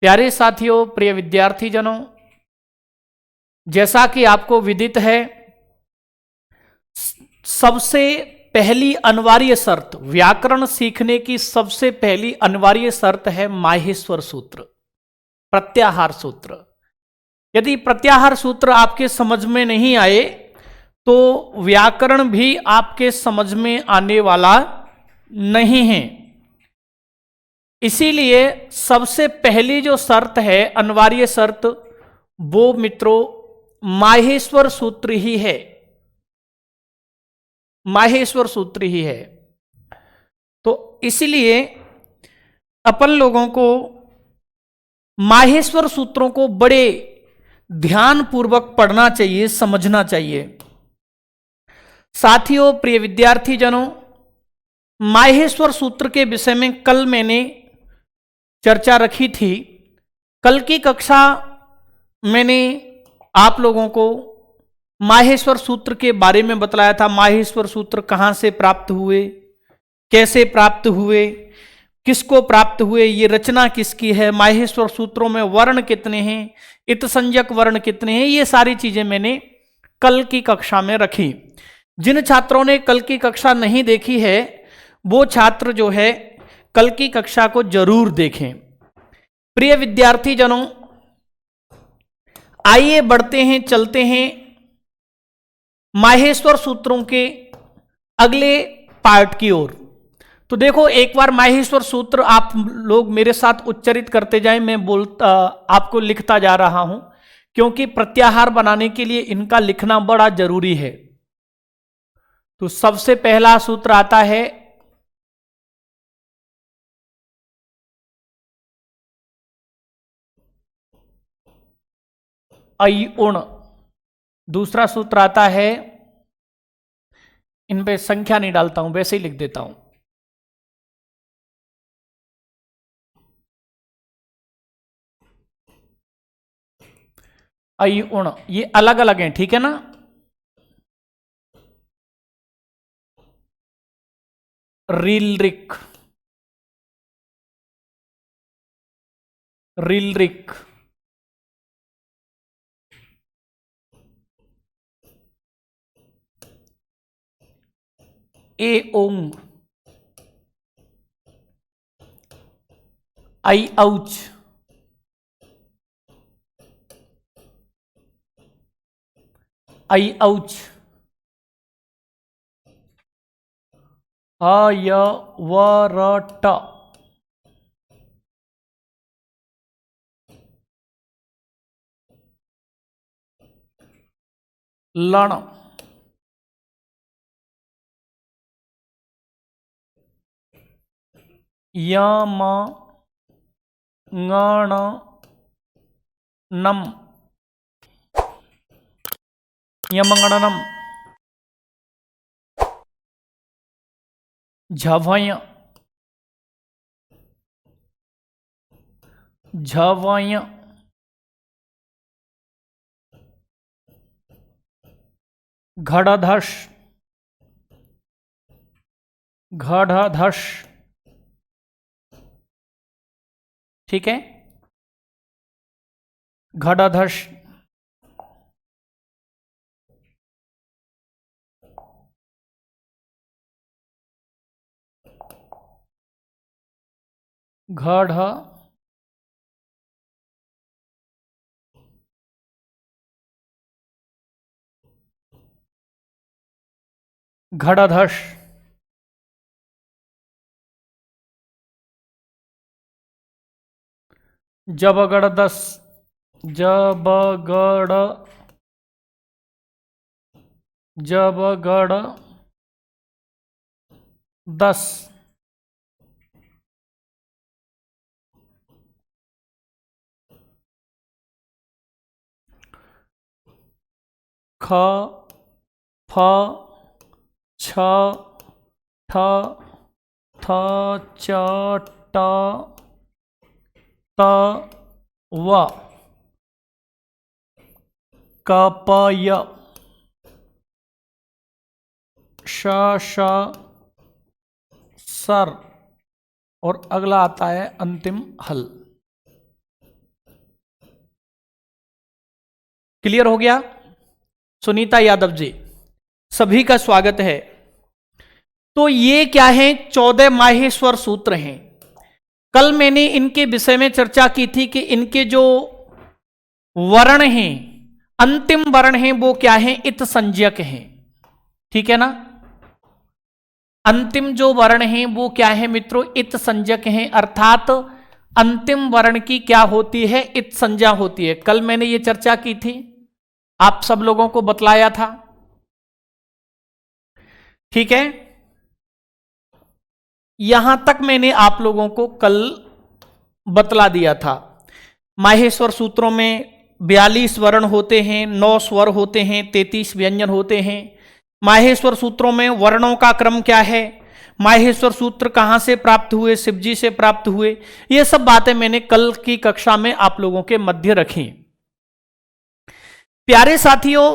प्यारे साथियों, प्रिय विद्यार्थी जनों, जैसा कि आपको विदित है, सबसे पहली अनिवार्य शर्त, व्याकरण सीखने की सबसे पहली अनिवार्य शर्त है माहेश्वर सूत्र, प्रत्याहार सूत्र। यदि प्रत्याहार सूत्र आपके समझ में नहीं आए तो व्याकरण भी आपके समझ में आने वाला नहीं है। इसीलिए सबसे पहली जो शर्त है, अनिवार्य शर्त, वो मित्रों माहेश्वर सूत्र ही है। माहेश्वर सूत्र ही है। तो इसलिए अपन लोगों को माहेश्वर सूत्रों को बड़े ध्यान पूर्वक पढ़ना चाहिए, समझना चाहिए। साथियों, प्रिय विद्यार्थी जनों, माहेश्वर सूत्र के विषय में कल मैंने चर्चा रखी थी। कल की कक्षा मैंने आप लोगों को माहेश्वर सूत्र के बारे में बतलाया था। माहेश्वर सूत्र कहाँ से प्राप्त हुए, कैसे प्राप्त हुए, किसको प्राप्त हुए, ये रचना किसकी है, माहेश्वर सूत्रों में वर्ण कितने हैं, इतसंज्ञक वर्ण कितने हैं, ये सारी चीजें मैंने कल की कक्षा में रखी। जिन छात्रों ने कल की कक्षा नहीं देखी है वो छात्र जो है कल की कक्षा को जरूर देखें। प्रिय विद्यार्थी जनों, आइए बढ़ते हैं, चलते हैं माहेश्वर सूत्रों के अगले पार्ट की ओर। तो देखो, एक बार माहेश्वर सूत्र आप लोग मेरे साथ उच्चारित करते जाएं, मैं आपको लिखता जा रहा हूं, क्योंकि प्रत्याहार बनाने के लिए इनका लिखना बड़ा जरूरी है। तो सबसे पहला सूत्र आता है अयुण। दूसरा सूत्र आता है, इन पे संख्या नहीं डालता हूं, वैसे ही लिख देता हूं, अयुण। ये अलग अलग हैं, ठीक है ना। रिलरिक, रिलरिक, एओंग, आई औच, आई औच, अयवरट, लण, यम, ngण, नम, यमगणनम, झवय, झवय, घड़धश, घड़धश, ठीक है, घड़धश, घड़, घड़धश, जबगड़दस, जबगड़, जबगड़ दस, ख, फ, छ, ठ, थ, च, ट, त, व, कपय, श, श, सर, और अगला आता है अंतिम हल। क्लियर हो गया? सुनीता यादव जी, सभी का स्वागत है। तो ये क्या है? 14 माहेश्वर सूत्र हैं। कल मैंने इनके विषय में चर्चा की थी कि इनके जो वर्ण हैं, अंतिम वर्ण हैं, वो क्या है? इत संज्ञक हैं। ठीक है ना? अंतिम जो वर्ण हैं वो क्या है मित्रों? इत संज्ञक हैं, अर्थात अंतिम वर्ण की क्या होती है? इत संज्ञा होती है। कल मैंने ये चर्चा की थी, आप सब लोगों को बतलाया था। ठीक है, यहां तक मैंने आप लोगों को कल बतला दिया था। माहेश्वर सूत्रों में 42 वर्ण होते हैं, 9 स्वर होते हैं, 33 व्यंजन होते हैं। माहेश्वर सूत्रों में वर्णों का क्रम क्या है, माहेश्वर सूत्र कहां से प्राप्त हुए, शिवजी से प्राप्त हुए, ये सब बातें मैंने कल की कक्षा में आप लोगों के मध्य रखी। प्यारे साथियों,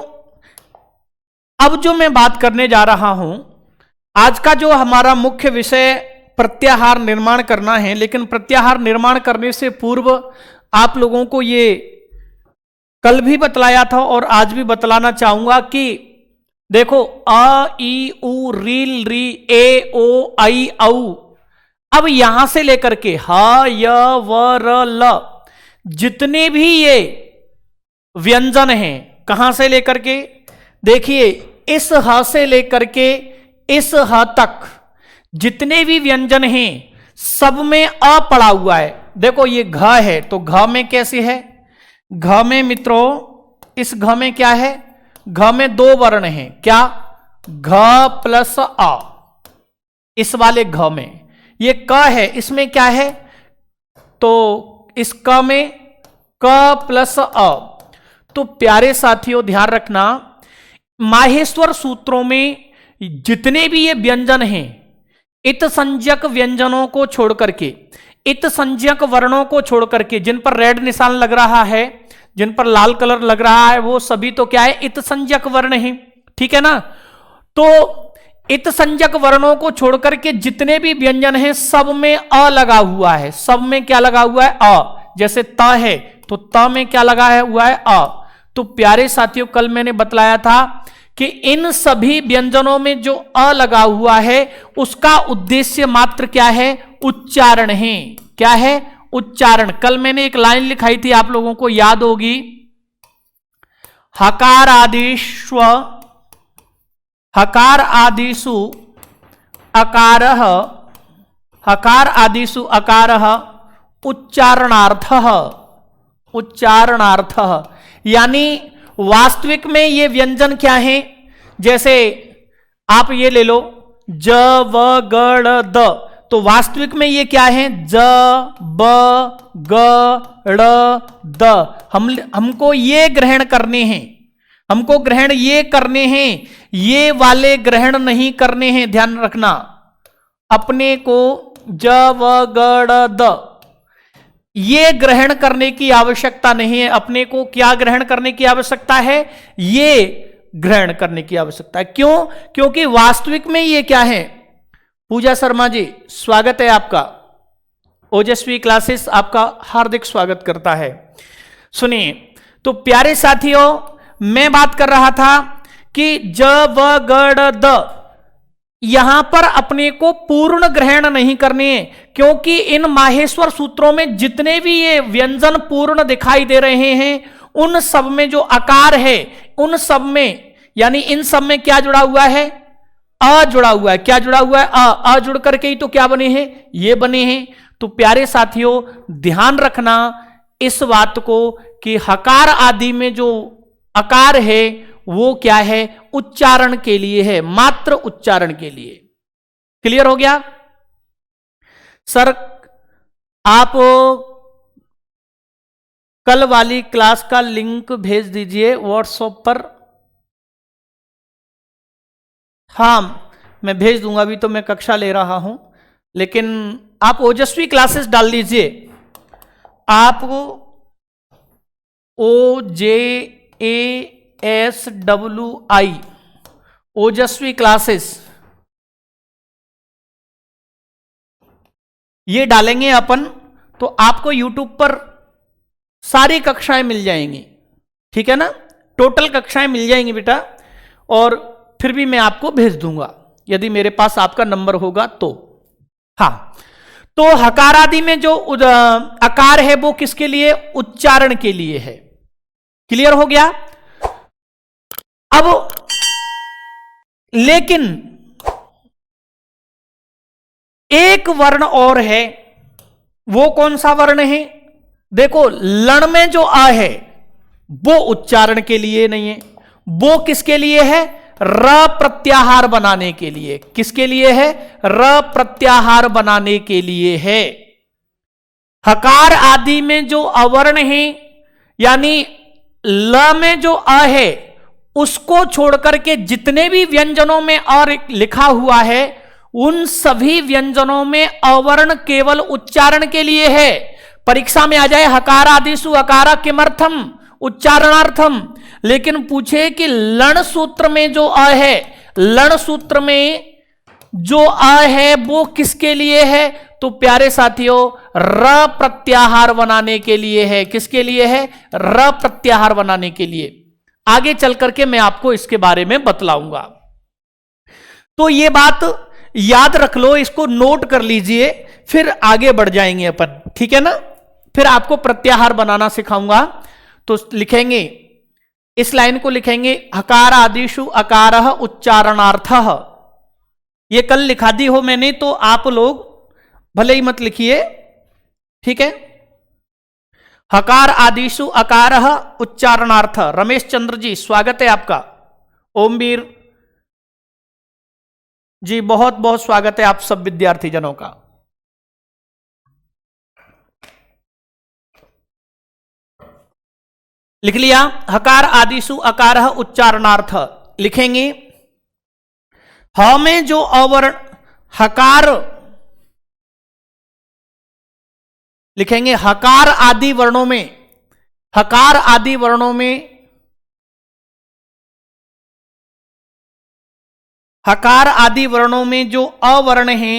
अब जो मैं बात करने जा रहा हूं, आज का जो हमारा मुख्य विषय प्रत्याहार निर्माण करना है, लेकिन प्रत्याहार निर्माण करने से पूर्व आप लोगों को ये कल भी बतलाया था और आज भी बतलाना चाहूंगा कि देखो, अ ई उ रील री ए ओ आई औ, अब यहां से लेकर के ह य व र ल, जितने भी ये व्यंजन हैं, कहां से लेकर के, देखिए इस ह से लेकर के इस ह तक जितने भी व्यंजन हैं सब में अ पड़ा हुआ है। देखो ये घ है, तो घ में कैसे है? घ में मित्रों, इस घ में क्या है? घ में 2 वर्ण हैं। क्या? घ प्लस अ। इस वाले घ में ये क है, इसमें क्या है? तो इस क में क प्लस अ। तो प्यारे साथियों ध्यान रखना, माहेश्वर सूत्रों में जितने भी ये व्यंजन हैं, इत संज्ञक व्यंजनों को छोड़ करके, इत संज्ञक वर्णों को छोड़ करके, जिन पर रेड निशान लग रहा है, जिन पर लाल कलर लग रहा है, वो सभी तो क्या है? इत संज्ञक वर्ण है। ठीक है ना? तो इत संज्ञक वर्णों को छोड़ करके जितने भी व्यंजन हैं सब में अ लगा हुआ है। सब में क्या लगा हुआ है? अ। जैसे त है तो त में क्या लगा है हुआ है? अ। तो प्यारे साथियों, कल मैंने बतलाया था कि इन सभी व्यंजनों में जो अ लगा हुआ है उसका उद्देश्य मात्र क्या है? उच्चारण है। क्या है? उच्चारण। कल मैंने एक लाइन लिखाई थी, आप लोगों को याद होगी, हकार आदिष्व हकार आदिषु अकारः, हकार आदिषु अकारः उच्चारणार्थः, उच्चारणार्थः, यानी वास्तविक में ये व्यंजन क्या है? जैसे आप ये ले लो ज व ग ड़ द, तो वास्तविक में ये क्या है? ज ब ग ड़ द। हमको ये ग्रहण करने हैं, हमको ग्रहण ये करने हैं, ये वाले ग्रहण नहीं करने हैं। ध्यान रखना, अपने को ज व ग ड़ द ये ग्रहण करने की आवश्यकता नहीं है। अपने को क्या ग्रहण करने की आवश्यकता है? ये ग्रहण करने की आवश्यकता है। क्यों? क्योंकि वास्तविक में ये क्या है? पूजा शर्मा जी, स्वागत है आपका। ओजस्वी क्लासेस आपका हार्दिक स्वागत करता है। सुनिए, तो प्यारे साथियों, मैं बात कर रहा था कि ज व ग ड़ द, यहां पर अपने को पूर्ण ग्रहण नहीं करने हैं, क्योंकि इन माहेश्वर सूत्रों में जितने भी ये व्यंजन पूर्ण दिखाई दे रहे हैं उन सब में जो आकार है, उन सब में, यानी इन सब में क्या जुड़ा हुआ है? अ जुड़ा हुआ है। क्या जुड़ा हुआ है? अ जुड़ करके ही तो क्या बने हैं? ये बने हैं। तो प्यारे साथियों, ध्यान रखना इस बात को कि हकार आदि में जो आकार है वो क्या है? उच्चारण के लिए है, मात्र उच्चारण के लिए। क्लियर हो गया? सर, आप कल वाली क्लास का लिंक भेज दीजिए व्हाट्सएप पर। हाँ, मैं भेज दूंगा, अभी तो मैं कक्षा ले रहा हूं, लेकिन आप ओजस्वी क्लासेस डाल दीजिए। आप OJASWI, ओजस्वी क्लासेस, ये डालेंगे अपन तो आपको YouTube पर सारी कक्षाएं मिल जाएंगी। ठीक है ना? टोटल कक्षाएं मिल जाएंगी बेटा, और फिर भी मैं आपको भेज दूंगा यदि मेरे पास आपका नंबर होगा तो। हाँ, तो हकार आदि में जो अकार है वो किसके लिए? उच्चारण के लिए है। क्लियर हो गया? अब लेकिन एक वर्ण और है, वो कौन सा वर्ण है? देखो, लण में जो आ है वो उच्चारण के लिए नहीं है, वो किसके लिए है? र प्रत्याहार बनाने के लिए। किसके लिए है? र प्रत्याहार बनाने के लिए है। हकार आदि में जो अवर्ण है, यानी ल में जो अ है, उसको छोड़कर के जितने भी व्यंजनों में और लिखा हुआ है, उन सभी व्यंजनों में अवर्ण केवल उच्चारण के लिए है। परीक्षा में आ जाए हकार आदिषु अकार किमर्थम? उच्चारणार्थम। लेकिन पूछे कि लण सूत्र में जो अ है, लण सूत्र में जो अ है वो किसके लिए है? तो प्यारे साथियों, र प्रत्याहार बनाने के लिए है। किसके लिए है? र प्रत्याहार बनाने के लिए। आगे चल करके मैं आपको इसके बारे में बतलाऊंगा। तो ये बात याद रख लो, इसको नोट कर लीजिए, फिर आगे बढ़ जाएंगे अपन, ठीक है ना? फिर आपको प्रत्याहार बनाना सिखाऊंगा। तो लिखेंगे, इस लाइन को लिखेंगे, हकार आदिषु अकारः उच्चारणार्थः। ये कल लिखा दी हो मैंने, तो आप लोग भले ही मत लिखिए, ठीक है? हकार आदिषु अकारः उच्चारणार्थ। रमेश चंद्र जी, स्वागत है आपका। ओमवीर जी, बहुत बहुत स्वागत है आप सब विद्यार्थी जनों का। लिख लिया? हकार आदिषु अकारः उच्चारणार्थ। लिखेंगे, ह में जो अवर्ण हकार, लिखेंगे हकार आदि वर्णों में, हकार आदि वर्णों में, हकार आदि वर्णों में जो अवर्ण है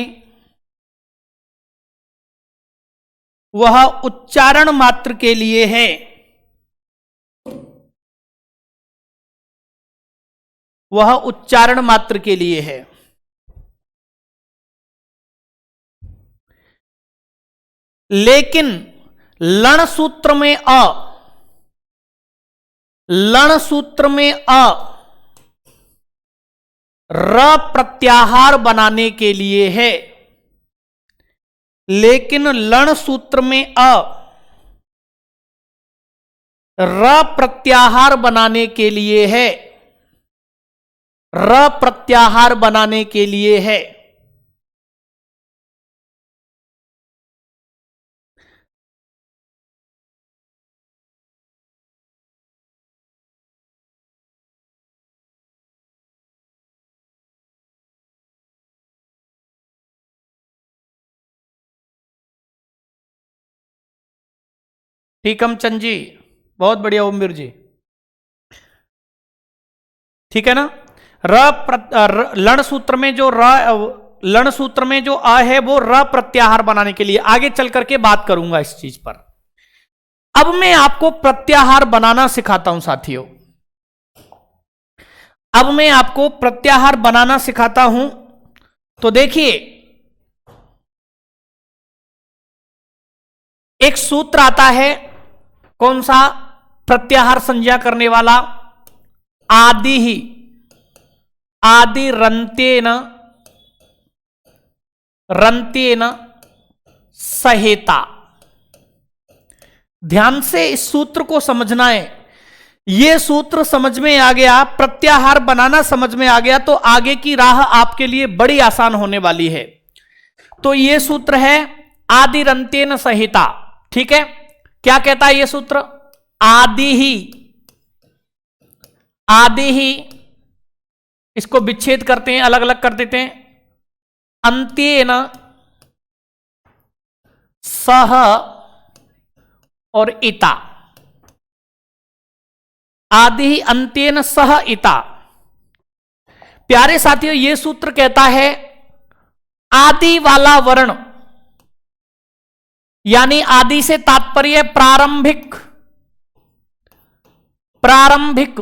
वह उच्चारण मात्र के लिए है। वह उच्चारण मात्र के लिए है। लेकिन लण सूत्र में अ, लण सूत्र में अ र प्रत्याहार बनाने के लिए है। लेकिन लण सूत्र में अ र प्रत्याहार बनाने के लिए है। र प्रत्याहार बनाने के लिए है। ठीकम चंद जी, बहुत बढ़िया। ओमवीर जी, ठीक है ना? लण सूत्र में जो लण सूत्र में जो अ है वो र प्रत्याहार बनाने के लिए। आगे चल करके बात करूंगा इस चीज पर। अब मैं आपको प्रत्याहार बनाना सिखाता हूं साथियों। अब मैं आपको प्रत्याहार बनाना सिखाता हूं। तो देखिए, एक सूत्र आता है, कौन सा? प्रत्याहार संज्ञा करने वाला। आदि ही, आदि रंतेन, रंतेन सहेता। ध्यान से इस सूत्र को समझना है। यह सूत्र समझ में आ गया, प्रत्याहार बनाना समझ में आ गया, तो आगे की राह आपके लिए बड़ी आसान होने वाली है। तो यह सूत्र है आदि रंतेन सहिता, ठीक है? क्या कहता है यह सूत्र? आदि ही, आदि ही, इसको विच्छेद करते हैं, अलग अलग कर देते हैं। अंत्येन सह और इता। आदि ही अंत्येन सह इता। प्यारे साथियों, यह सूत्र कहता है आदि वाला वर्ण, यानी आदि से तात्पर्य प्रारंभिक, प्रारंभिक।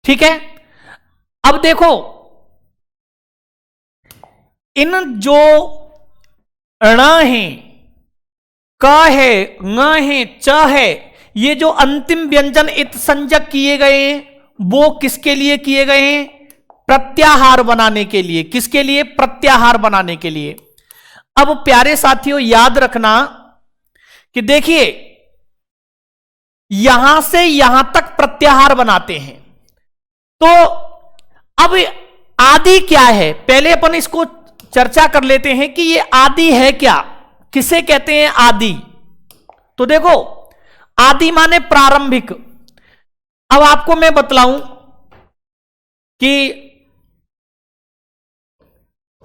ठीक है, अब देखो इन जो ण है, क है, ङ है, च है, ये जो अंतिम व्यंजन इत संजक किए गए हैं वो किसके लिए किए गए हैं? प्रत्याहार बनाने के लिए। किसके लिए? प्रत्याहार बनाने के लिए। अब प्यारे साथियों याद रखना कि देखिए यहां से यहां तक प्रत्याहार बनाते हैं, तो अब आदि क्या है पहले अपन इसको चर्चा कर लेते हैं कि ये आदि है क्या, किसे कहते हैं आदि। तो देखो आदि माने प्रारंभिक। अब आपको मैं बतलाऊं कि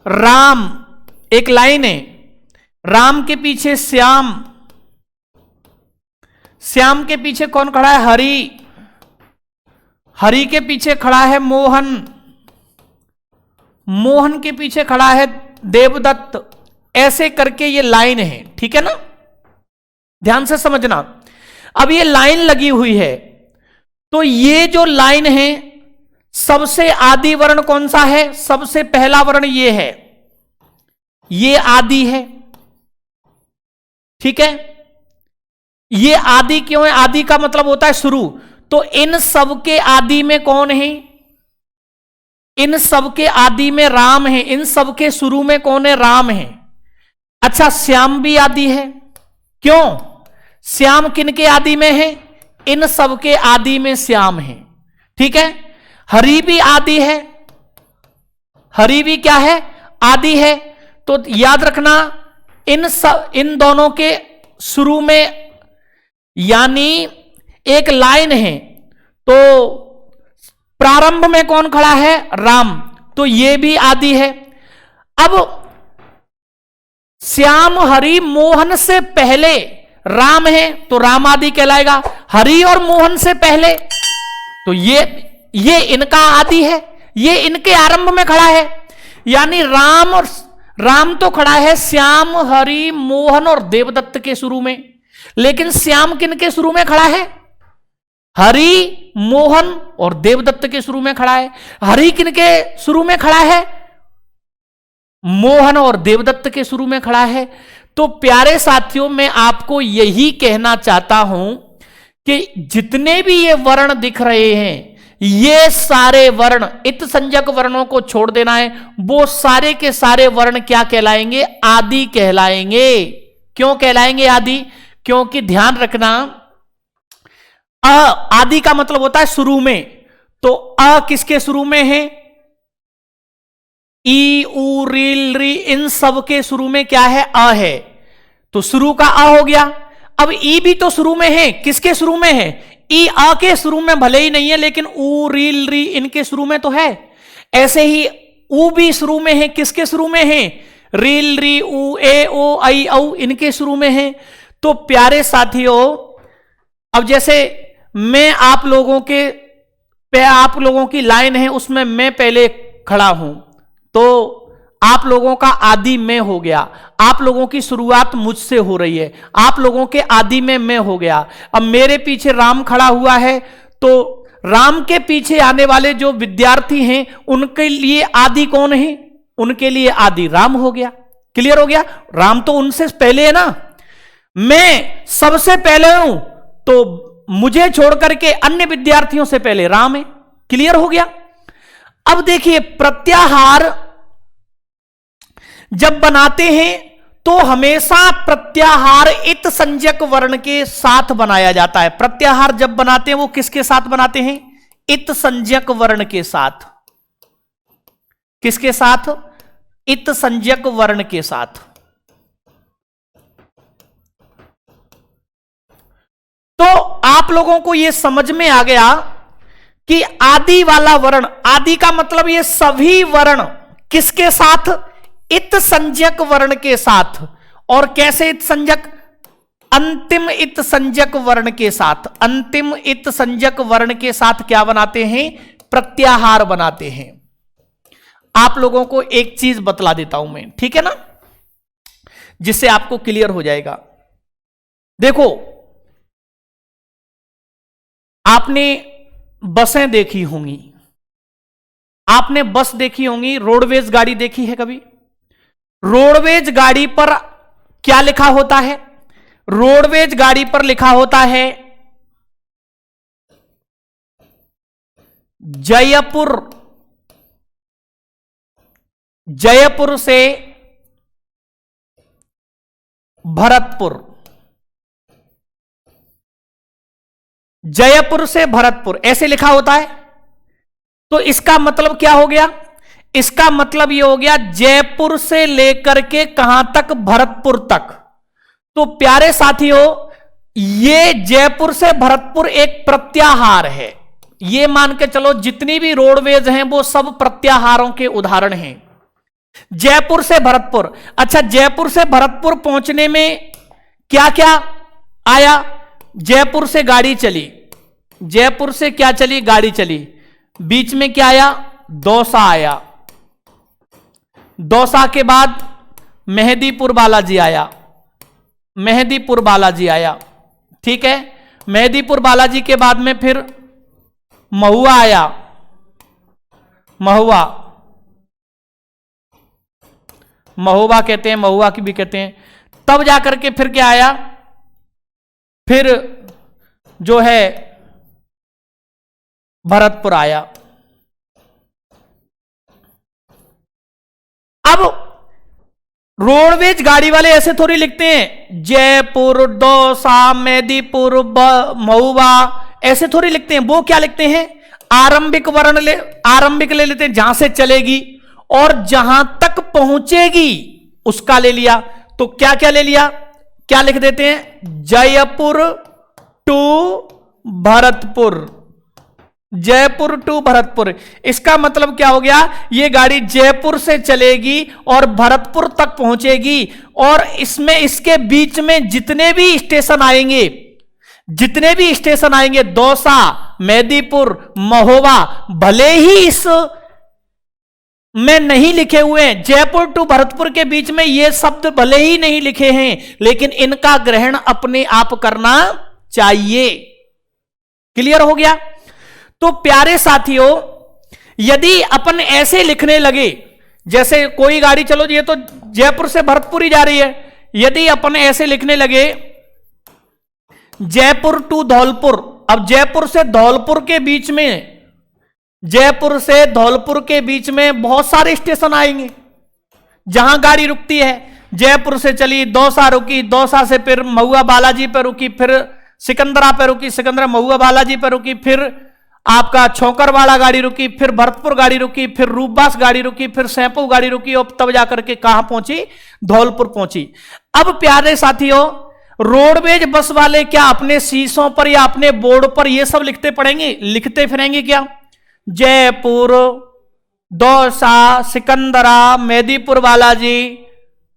राम, एक लाइन है, राम के पीछे श्याम, श्याम के पीछे कौन खड़ा है? हरि, हरि के पीछे खड़ा है मोहन, मोहन के पीछे खड़ा है देवदत्त। ऐसे करके ये लाइन है, ठीक है ना, ध्यान से समझना। अब ये लाइन लगी हुई है, तो ये जो लाइन है सबसे आदि वर्ण कौन सा है? सबसे पहला वर्ण ये है, ये आदि है, ठीक है। ये आदि क्यों है? आदि का मतलब होता है शुरू। तो इन सब के आदि में कौन है? इन सब के आदि में राम है। इन सब के शुरू में कौन है? राम है। अच्छा, श्याम भी आदि है। क्यों? श्याम किन के आदि में है? इन सब के आदि में श्याम है, ठीक है। हरि भी आदि है, हरि भी क्या है? आदि है। तो याद रखना इन दोनों के शुरू में यानी एक लाइन है, तो प्रारंभ में कौन खड़ा है? राम, तो ये भी आदि है। अब श्याम हरि मोहन से पहले राम है तो राम आदि कहलाएगा। हरि और मोहन से पहले तो ये इनका आदि है, ये इनके आरंभ में खड़ा है। यानी राम तो खड़ा है श्याम हरि मोहन और देवदत्त के शुरू में, लेकिन श्याम किन के शुरू में खड़ा है? हरि मोहन और देवदत्त के शुरू में खड़ा है। हरि किन के शुरू में खड़ा है? मोहन और देवदत्त के शुरू में खड़ा है। तो प्यारे साथियों मैं आपको यही कहना चाहता हूं कि जितने भी ये वर्ण दिख रहे हैं, ये सारे वर्ण, इत संज्ञक वर्णों को छोड़ देना है, वो सारे के सारे वर्ण क्या कहलाएंगे? आदि कहलाएंगे। क्यों कहलाएंगे आदि? क्योंकि ध्यान रखना आदि का मतलब होता है शुरू में। तो किसके शुरू में है? ई उ रील री, इन सब के शुरू में क्या है? है। तो शुरू का हो गया। अब ई भी तो शुरू में है, किसके शुरू में है? ई के शुरू में भले ही नहीं है, लेकिन उ रील री इनके शुरू में तो है। ऐसे ही उ भी शुरू में है, किसके शुरू में है? रील री उ ए ओ आई औ इनके शुरू में है। तो प्यारे साथियों अब जैसे मैं आप लोगों की लाइन है, उसमें मैं पहले खड़ा हूं, तो आप लोगों का आदि में हो गया। आप लोगों की शुरुआत मुझसे हो रही है, आप लोगों के आदि में मैं हो गया। अब मेरे पीछे राम खड़ा हुआ है, तो राम के पीछे आने वाले जो विद्यार्थी हैं उनके लिए आदि कौन है? उनके लिए आदि राम हो गया। क्लियर हो गया? राम तो उनसे पहले है ना, मैं सबसे पहले हूं, तो मुझे छोड़ करके अन्य विद्यार्थियों से पहले राम है। क्लियर हो गया? अब देखिए प्रत्याहार जब बनाते हैं तो हमेशा प्रत्याहार इत संज्ञक वर्ण के साथ बनाया जाता है। प्रत्याहार जब बनाते हैं वो किसके साथ बनाते हैं? इत संज्ञक वर्ण के साथ। किसके साथ? इत संज्ञक वर्ण के साथ। तो आप लोगों को यह समझ में आ गया कि आदि वाला वर्ण, आदि का मतलब ये सभी वर्ण किसके साथ? इत संज्ञक वर्ण के साथ। और कैसे इत संज्ञक? अंतिम इत संज्ञक वर्ण के साथ। अंतिम इत संज्ञक वर्ण के साथ क्या बनाते हैं? प्रत्याहार बनाते हैं। आप लोगों को एक चीज बतला देता हूं मैं, ठीक है ना, जिससे आपको क्लियर हो जाएगा। देखो आपने बसें देखी होंगी, आपने बस देखी होंगी, रोडवेज गाड़ी देखी है कभी? रोडवेज गाड़ी पर क्या लिखा होता है? रोडवेज गाड़ी पर लिखा होता है जयपुर, जयपुर से भरतपुर, जयपुर से भरतपुर ऐसे लिखा होता है। तो इसका मतलब क्या हो गया? इसका मतलब यह हो गया जयपुर से लेकर के कहां तक? भरतपुर तक। तो प्यारे साथियों, यह जयपुर से भरतपुर एक प्रत्याहार है। यह मान के चलो जितनी भी रोडवेज हैं वो सब प्रत्याहारों के उदाहरण हैं। जयपुर से भरतपुर, अच्छा जयपुर से भरतपुर पहुंचने में क्या क्या आया? जयपुर से गाड़ी चली, जयपुर से क्या चली? गाड़ी चली। बीच में क्या आया? दौसा आया। दौसा के बाद मेहंदीपुर बालाजी आया, मेहंदीपुर बालाजी आया, ठीक है। मेहंदीपुर बालाजी के बाद में फिर महुआ आया, महुआ, महुआ कहते हैं, महुआ की भी कहते हैं। तब जाकर के फिर क्या आया? फिर जो है भरतपुर आया। अब रोडवेज गाड़ी वाले ऐसे थोड़ी लिखते हैं जयपुर, दौसा, मेहंदीपुर, महुआ, ऐसे थोड़ी लिखते हैं। वो क्या लिखते हैं? आरंभिक वर्ण आरंभिक ले लेते हैं, जहां से चलेगी और जहां तक पहुंचेगी उसका ले लिया। तो क्या क्या ले लिया? क्या लिख देते हैं? Jaipur to Bharatpur, Jaipur to Bharatpur. इसका मतलब क्या हो गया? ये गाड़ी जयपुर से चलेगी और भरतपुर तक पहुंचेगी, और इसमें इसके बीच में जितने भी स्टेशन आएंगे, जितने भी स्टेशन आएंगे, दौसा, मेहंदीपुर, महोबा, भले ही इस में नहीं लिखे हुए हैं, जयपुर टू भरतपुर के बीच में ये शब्द भले ही नहीं लिखे हैं, लेकिन इनका ग्रहण अपने आप करना चाहिए। क्लियर हो गया? तो प्यारे साथियों, यदि अपन ऐसे लिखने लगे, जैसे कोई गाड़ी, चलो ये तो जयपुर से भरतपुर ही जा रही है, यदि अपन ऐसे लिखने लगे जयपुर टू धौलपुर, अब जयपुर से धौलपुर के बीच में, जयपुर से धौलपुर के बीच में बहुत सारे स्टेशन आएंगे जहां गाड़ी रुकती है। जयपुर से चली, दौसा रुकी, दौसा से फिर महुआ बालाजी पर रुकी, फिर सिकंदरा पे रुकी, सिकंदरा महुआ बालाजी पर रुकी, फिर आपका छोकरवाड़ा गाड़ी रुकी, फिर भरतपुर गाड़ी रुकी, फिर रूपबास गाड़ी रुकी, फिर सैंपू गाड़ी रुकी, और तब जाकर के कहां पहुंची? धौलपुर पहुंची। अब प्यारे साथियों, रोडवेज बस वाले क्या अपने शीशों पर या अपने बोर्ड पर ये सब लिखते फिरेंगे क्या? जयपुर, दौसा, सिकंदरा, मेहंदीपुर बालाजी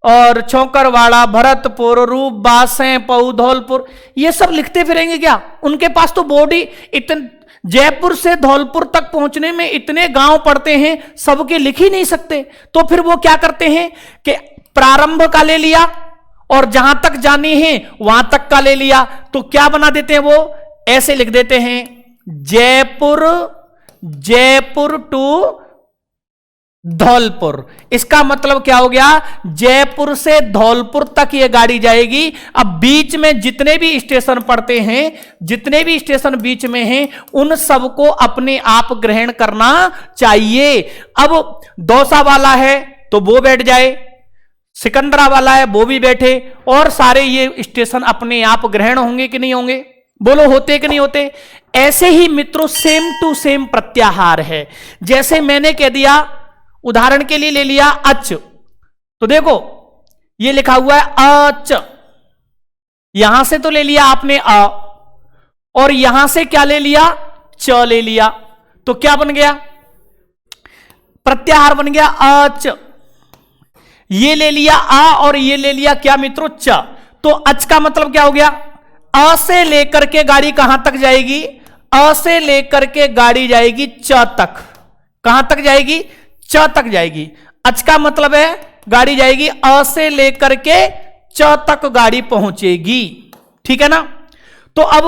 और छोकरवाड़ा, भरतपुर, रूपबास, सैंपू, धौलपुर, ये सब लिखते फिरेंगे क्या? उनके पास तो बोर्ड ही इतने, जयपुर से धौलपुर तक पहुंचने में इतने गांव पड़ते हैं, सबके लिख ही नहीं सकते। तो फिर वो क्या करते हैं कि प्रारंभ का ले लिया और जहां तक जानी है वहां तक का ले लिया। तो क्या बना देते हैं? वो ऐसे लिख देते हैं जयपुर, जयपुर टू धौलपुर। इसका मतलब क्या हो गया? जयपुर से धौलपुर तक ये गाड़ी जाएगी। अब बीच में जितने भी स्टेशन पड़ते हैं, जितने भी स्टेशन बीच में हैं, उन सबको अपने आप ग्रहण करना चाहिए। अब दौसा वाला है तो वो बैठ जाए, सिकंदरा वाला है वो भी बैठे, और सारे ये स्टेशन अपने आप ग्रहण होंगे कि नहीं होंगे? बोलो, होते कि नहीं होते? ऐसे ही मित्रों सेम टू सेम प्रत्याहार है। जैसे मैंने कह दिया, उदाहरण के लिए ले लिया अच, तो देखो ये लिखा हुआ है अच, यहां से तो ले लिया आपने अ, और यहां से क्या ले लिया? च ले लिया। तो क्या बन गया? प्रत्याहार बन गया अच। ये ले लिया आ और ये ले लिया क्या मित्रों? च। तो अच का मतलब क्या हो गया? अ से लेकर के गाड़ी कहां तक जाएगी? अ से लेकर के गाड़ी जाएगी च तक। कहां तक जाएगी? च तक जाएगी। अच का मतलब है गाड़ी जाएगी अ से लेकर के च तक गाड़ी पहुंचेगी, ठीक है ना? तो अब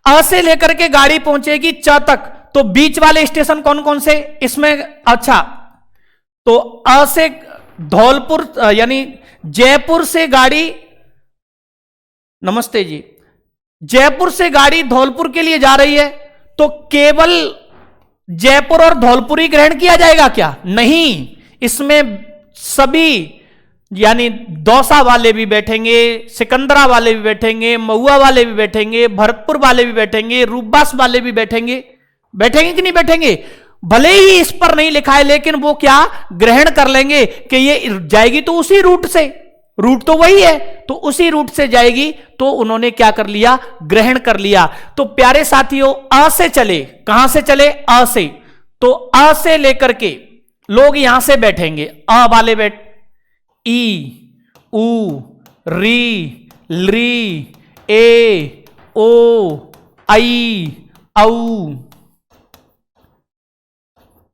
अ से लेकर के गाड़ी पहुंचेगी च तक, तो बीच वाले स्टेशन कौन कौन से इसमें? अच्छा, तो अ से धौलपुर यानी जयपुर से गाड़ी, नमस्ते जी, जयपुर से गाड़ी धौलपुर के लिए जा रही है, तो केवल जयपुर और धौलपुर ही ग्रहण किया जाएगा क्या? नहीं, इसमें सभी यानी दौसा वाले भी बैठेंगे, सिकंदरा वाले भी बैठेंगे, महुआ वाले भी बैठेंगे, भरतपुर वाले भी बैठेंगे, रूपबास वाले भी बैठेंगे। बैठेंगे कि नहीं बैठेंगे? भले ही इस पर नहीं लिखा है, लेकिन वो क्या ग्रहण कर लेंगे कि ये जाएगी तो उसी रूट से, रूट तो वही है, तो उसी रूट से जाएगी, तो उन्होंने क्या कर लिया? ग्रहण कर लिया। तो प्यारे साथियों, अ से चले, कहां से चले? अ से, तो अ से लेकर के लोग यहां से बैठेंगे, अ वाले बैठ, ई, उ, री, ली, ए, ओ, आई, औ,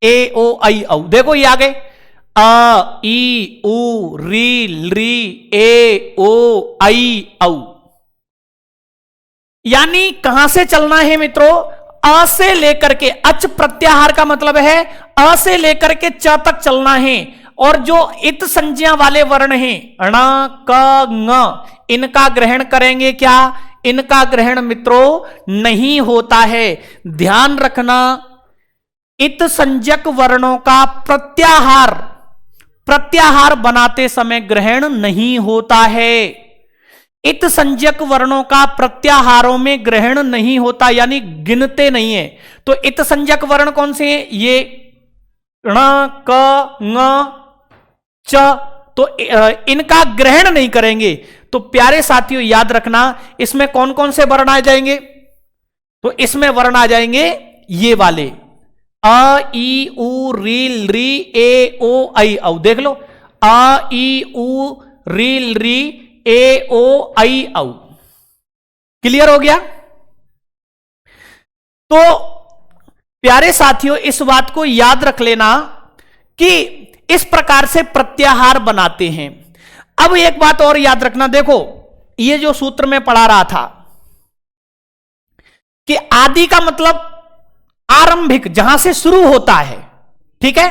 ए, ओ, आई, औ। देखो ये आ गए, अ, ई, उ, री, ली, ए, ओ, आई, औ। यानी कहां से चलना है मित्रों? अ से लेकर के, अच प्रत्याहार का मतलब है अ से लेकर के च तक चलना है। और जो इत संज्ञा वाले वर्ण हैं, ण, क, ङ, इनका ग्रहण करेंगे क्या? इनका ग्रहण मित्रों नहीं होता है। ध्यान रखना, इत संज्ञक वर्णों का प्रत्याहार, प्रत्याहार बनाते समय ग्रहण नहीं होता है। इत संज्ञक वर्णों का प्रत्याहारों में ग्रहण नहीं होता, यानी गिनते नहीं है। तो इत संज्ञक वर्ण कौन से हैं? ये ण, क, ङ, च, तो इनका ग्रहण नहीं करेंगे। तो प्यारे साथियों याद रखना, इसमें कौन कौन से वर्ण आ जाएंगे? तो इसमें वर्ण आ जाएंगे ये वाले, अ, ई, उ, री, ली, ए, ओ, आई, औ। देख लो, अ, ई, उ, री, ली, ए, ओ, आई, औ। क्लियर हो गया? तो प्यारे साथियों इस बात को याद रख लेना कि इस प्रकार से प्रत्याहार बनाते हैं। अब एक बात और याद रखना, देखो ये जो सूत्र में पढ़ा रहा था कि आदि का मतलब आरंभिक, जहां से शुरू होता है, ठीक है।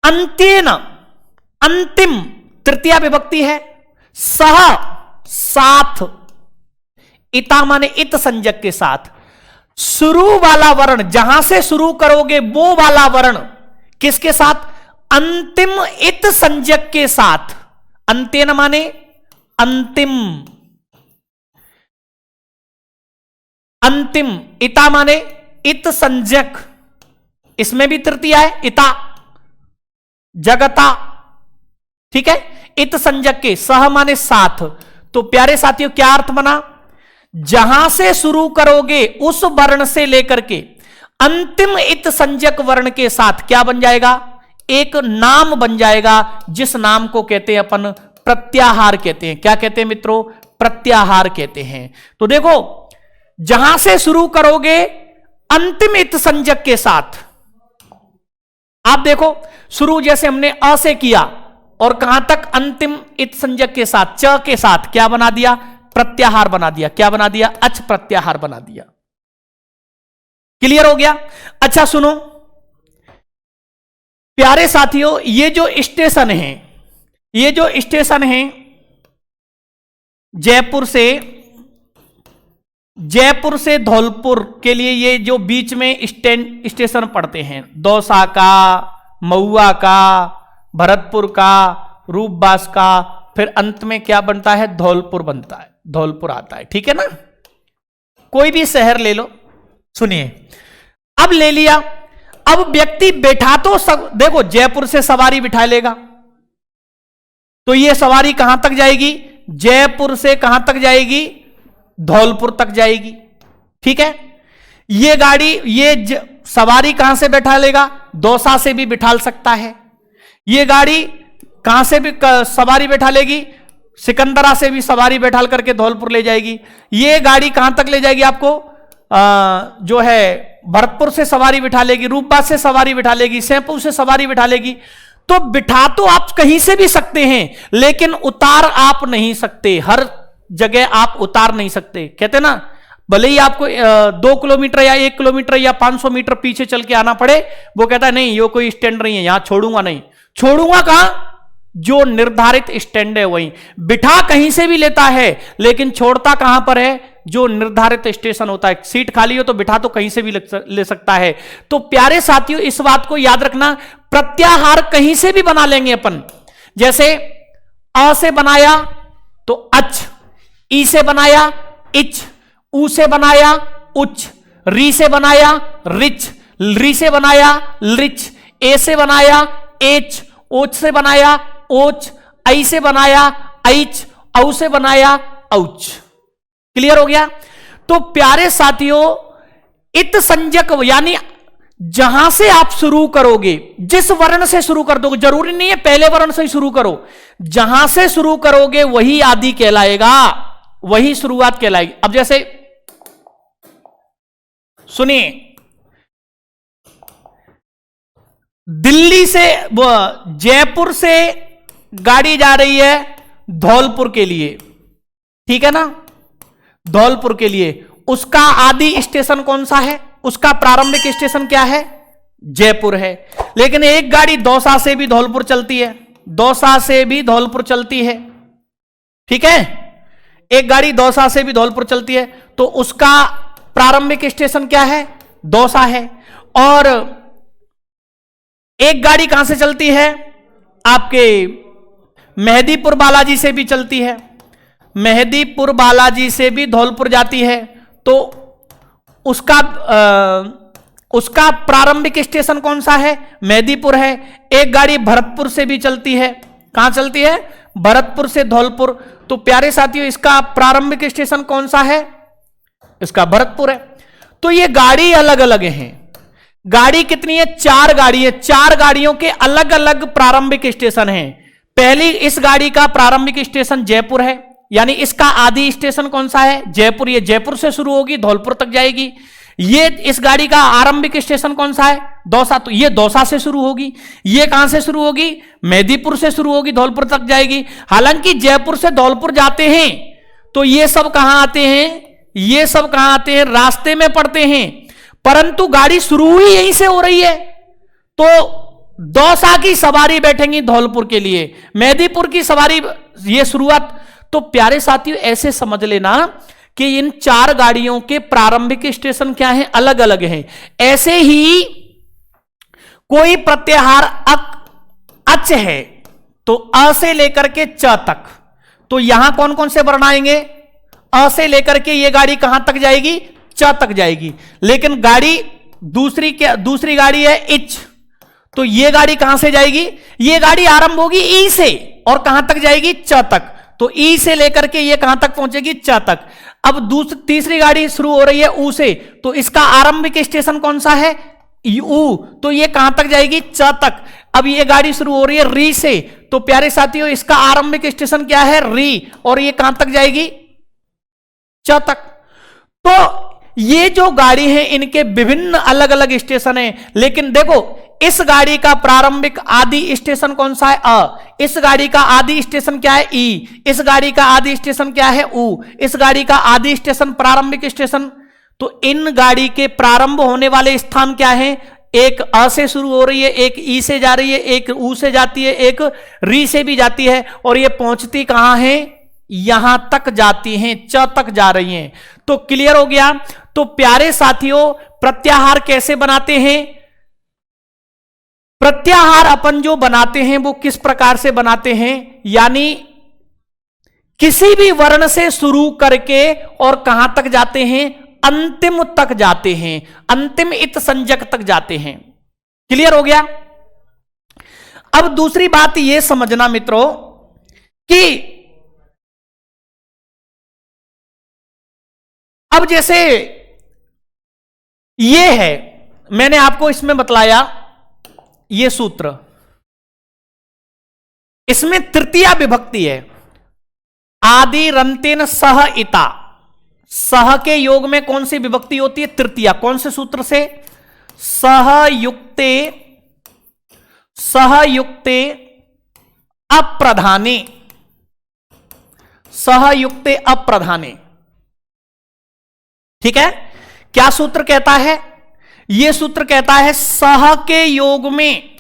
अंत्येन, अंतिम तृतीया विभक्ति है। सह, साथ, इता माने इत संज्ञक के साथ। शुरू वाला वर्ण, जहां से शुरू करोगे वो वाला वर्ण किसके साथ? अंतिम इत संज्ञक के साथ। अंत्येन माने अंतिम, अंतिम, इता माने इत संज्ञक, इसमें भी तृतीया है, इता, जगता, ठीक है। इत संज्ञक के, सह माने साथ। तो प्यारे साथियों क्या अर्थ बना? जहां से शुरू करोगे उस वर्ण से लेकर के अंतिम इत संज्ञक वर्ण के साथ क्या बन जाएगा? एक नाम बन जाएगा, जिस नाम को कहते हैं अपन प्रत्याहार कहते हैं। क्या कहते हैं मित्रों? प्रत्याहार कहते हैं। तो देखो, जहां से शुरू करोगे अंतिम इत संज्ञक के साथ, आप देखो शुरू जैसे हमने अ से किया और कहां तक? अंतिम इत संज्ञक के साथ, च के साथ क्या बना दिया? प्रत्याहार बना दिया। क्या बना दिया? अच प्रत्याहार बना दिया। क्लियर हो गया? अच्छा सुनो प्यारे साथियों, ये जो स्टेशन है, ये जो स्टेशन है जयपुर से धौलपुर के लिए, ये जो बीच में स्टेशन पड़ते हैं, दौसा का, महुआ का, भरतपुर का, रूपबास का, फिर अंत में क्या बनता है? धौलपुर बनता है, धौलपुर आता है, ठीक है ना। कोई भी शहर ले लो, सुनिए, अब ले लिया, अब व्यक्ति बैठा तो देखो जयपुर से सवारी बिठा लेगा, तो ये सवारी कहां तक जाएगी? जयपुर से कहां तक जाएगी? धौलपुर तक जाएगी, ठीक है। ये गाड़ी, ये सवारी कहां से बैठा लेगा? दौसा से भी बिठा सकता है। ये गाड़ी कहां से भी सवारी बैठा लेगी? सिकंदरा से भी सवारी बैठाल करके धौलपुर ले जाएगी। ये गाड़ी कहां तक ले जाएगी आपको? जो है भरतपुर से सवारी बिठा लेगी, रूपबास से सवारी बिठा लेगी, सैंपू से सवारी बिठा लेगी। तो बिठा तो आप कहीं से भी सकते हैं, लेकिन उतार आप नहीं सकते। हर जगह आप उतार नहीं सकते। कहते ना भले ही आपको 2 किलोमीटर या 1 किलोमीटर या 500 मीटर पीछे चल के आना पड़े, वो कहता है नहीं ये कोई स्टैंड नहीं है, यहां छोड़ूंगा नहीं। छोड़ूंगा कहां? जो निर्धारित स्टैंड है वहीं। बिठा कहीं से भी लेता है, लेकिन छोड़ता कहां पर है? जो निर्धारित स्टेशन होता है। सीट खाली हो तो बिठा तो कहीं से भी ले सकता है। तो प्यारे साथियों, इस बात को याद रखना, प्रत्याहार कहीं से भी बना लेंगे अपन। जैसे अ से बनाया तो अच, ई से बनाया इच, ऊ से बनाया उच, री से बनाया रिच, री से बनाया लिच, ए से बनाया एच, ओच से बनाया ओच, आई से बनाया ऐच, औ से बनाया औच। क्लियर हो गया? तो प्यारे साथियों, इत संज्ञक यानी जहां से आप शुरू करोगे, जिस वर्ण से शुरू कर दोगे, जरूरी नहीं है पहले वर्ण से ही शुरू करो, जहां से शुरू करोगे वही आदि कहलाएगा, वही शुरुआत कहलाएगी। अब जैसे सुनिए, दिल्ली से, जयपुर से गाड़ी जा रही है धौलपुर के लिए, ठीक है ना, धौलपुर के लिए। उसका आदि स्टेशन कौन सा है? उसका प्रारंभिक स्टेशन क्या है? जयपुर है। लेकिन एक गाड़ी दौसा से भी धौलपुर चलती है, दौसा से भी धौलपुर चलती है, ठीक है, एक गाड़ी दौसा से भी धौलपुर चलती है, तो उसका प्रारंभिक स्टेशन क्या है? दौसा है। और एक गाड़ी कहां से चलती है? आपके मेहदीपुर बालाजी से भी चलती है, मेहदीपुर बालाजी से भी धौलपुर जाती है, तो उसका प्रारंभिक स्टेशन कौन सा है? मेहदीपुर है। एक गाड़ी भरतपुर से भी चलती है, कहां चलती है? भरतपुर से धौलपुर। तो प्यारे साथियों, इसका प्रारंभिक स्टेशन कौन सा है? इसका भरतपुर है। तो ये गाड़ी अलग अलग हैं। गाड़ी कितनी है? 4 गाड़ी है। 4 गाड़ियों के अलग अलग प्रारंभिक स्टेशन हैं। पहली इस गाड़ी का प्रारंभिक स्टेशन जयपुर है, यानी इसका आदि स्टेशन कौन सा है? जयपुर। ये जयपुर से शुरू होगी, धौलपुर तक जाएगी। ये इस गाड़ी का आरंभिक स्टेशन कौन सा है? दौसा। तो ये दौसा से शुरू होगी। ये कहां से शुरू होगी? मेहदीपुर से शुरू होगी, धौलपुर तक जाएगी। हालांकि जयपुर से धौलपुर जाते हैं तो ये सब कहां आते हैं? ये सब कहां आते हैं? रास्ते में पड़ते हैं। परंतु गाड़ी शुरू ही यहीं से हो रही है, तो दौसा की सवारी बैठेंगी धौलपुर के लिए, मेहदीपुर की सवारी, ये शुरुआत। तो प्यारे साथियों, ऐसे समझ लेना कि इन 4 गाड़ियों के प्रारंभिक स्टेशन क्या हैं? अलग अलग हैं। ऐसे ही कोई प्रत्याहार अच है तो अ से लेकर के च तक, तो यहां कौन कौन से वर्ण आएंगे? अ से लेकर के ये गाड़ी कहां तक जाएगी? च तक जाएगी। लेकिन गाड़ी दूसरी गाड़ी है इच, तो ये गाड़ी कहां से जाएगी? ये गाड़ी आरंभ होगी ई से और कहां तक जाएगी? च तक। तो ई से लेकर के ये कहां तक पहुंचेगी? च तक। अब तीसरी गाड़ी शुरू हो रही है ऊ से, तो इसका आरंभिक स्टेशन कौन सा है? ऊ। तो ये कहां तक जाएगी? च तक। अब ये गाड़ी शुरू हो रही है री से, तो प्यारे साथियों इसका आरंभिक स्टेशन क्या है? री। और ये कहां तक जाएगी? च तक। तो ये जो गाड़ी है इनके विभिन्न अलग अलग स्टेशन हैं, लेकिन देखो इस गाड़ी का प्रारंभिक आदि स्टेशन कौन सा है? अ। इस गाड़ी का आदि स्टेशन क्या है? ई। इस गाड़ी का आदि स्टेशन क्या है? ऊ। इस गाड़ी का आदि स्टेशन, प्रारंभिक स्टेशन, तो इन गाड़ी के प्रारंभ होने वाले स्थान क्या है? एक अ से शुरू हो रही है, एक ई से जा रही है, एक ऊ से जाती है, एक री से भी जाती है, और ये पहुंचती कहां है? यहां तक जाती हैं, च तक जा रही हैं। तो क्लियर हो गया? तो प्यारे साथियों, प्रत्याहार कैसे बनाते हैं? प्रत्याहार अपन जो बनाते हैं वो किस प्रकार से बनाते हैं? यानी किसी भी वर्ण से शुरू करके और कहां तक जाते हैं? अंतिम तक जाते हैं, अंतिम इत संज्ञक तक जाते हैं। क्लियर हो गया? अब दूसरी बात यह समझना मित्रों कि अब जैसे ये है, मैंने आपको इसमें बतलाया ये सूत्र, इसमें तृतीया विभक्ति है। आदि रंतेन सह इता, सह के योग में कौन सी विभक्ति होती है? तृतीया। कौन से सूत्र से? सहयुक्ते अप्रधाने, सहयुक्ते अप्रधाने। ठीक है, क्या सूत्र कहता है? यह सूत्र कहता है सह के योग में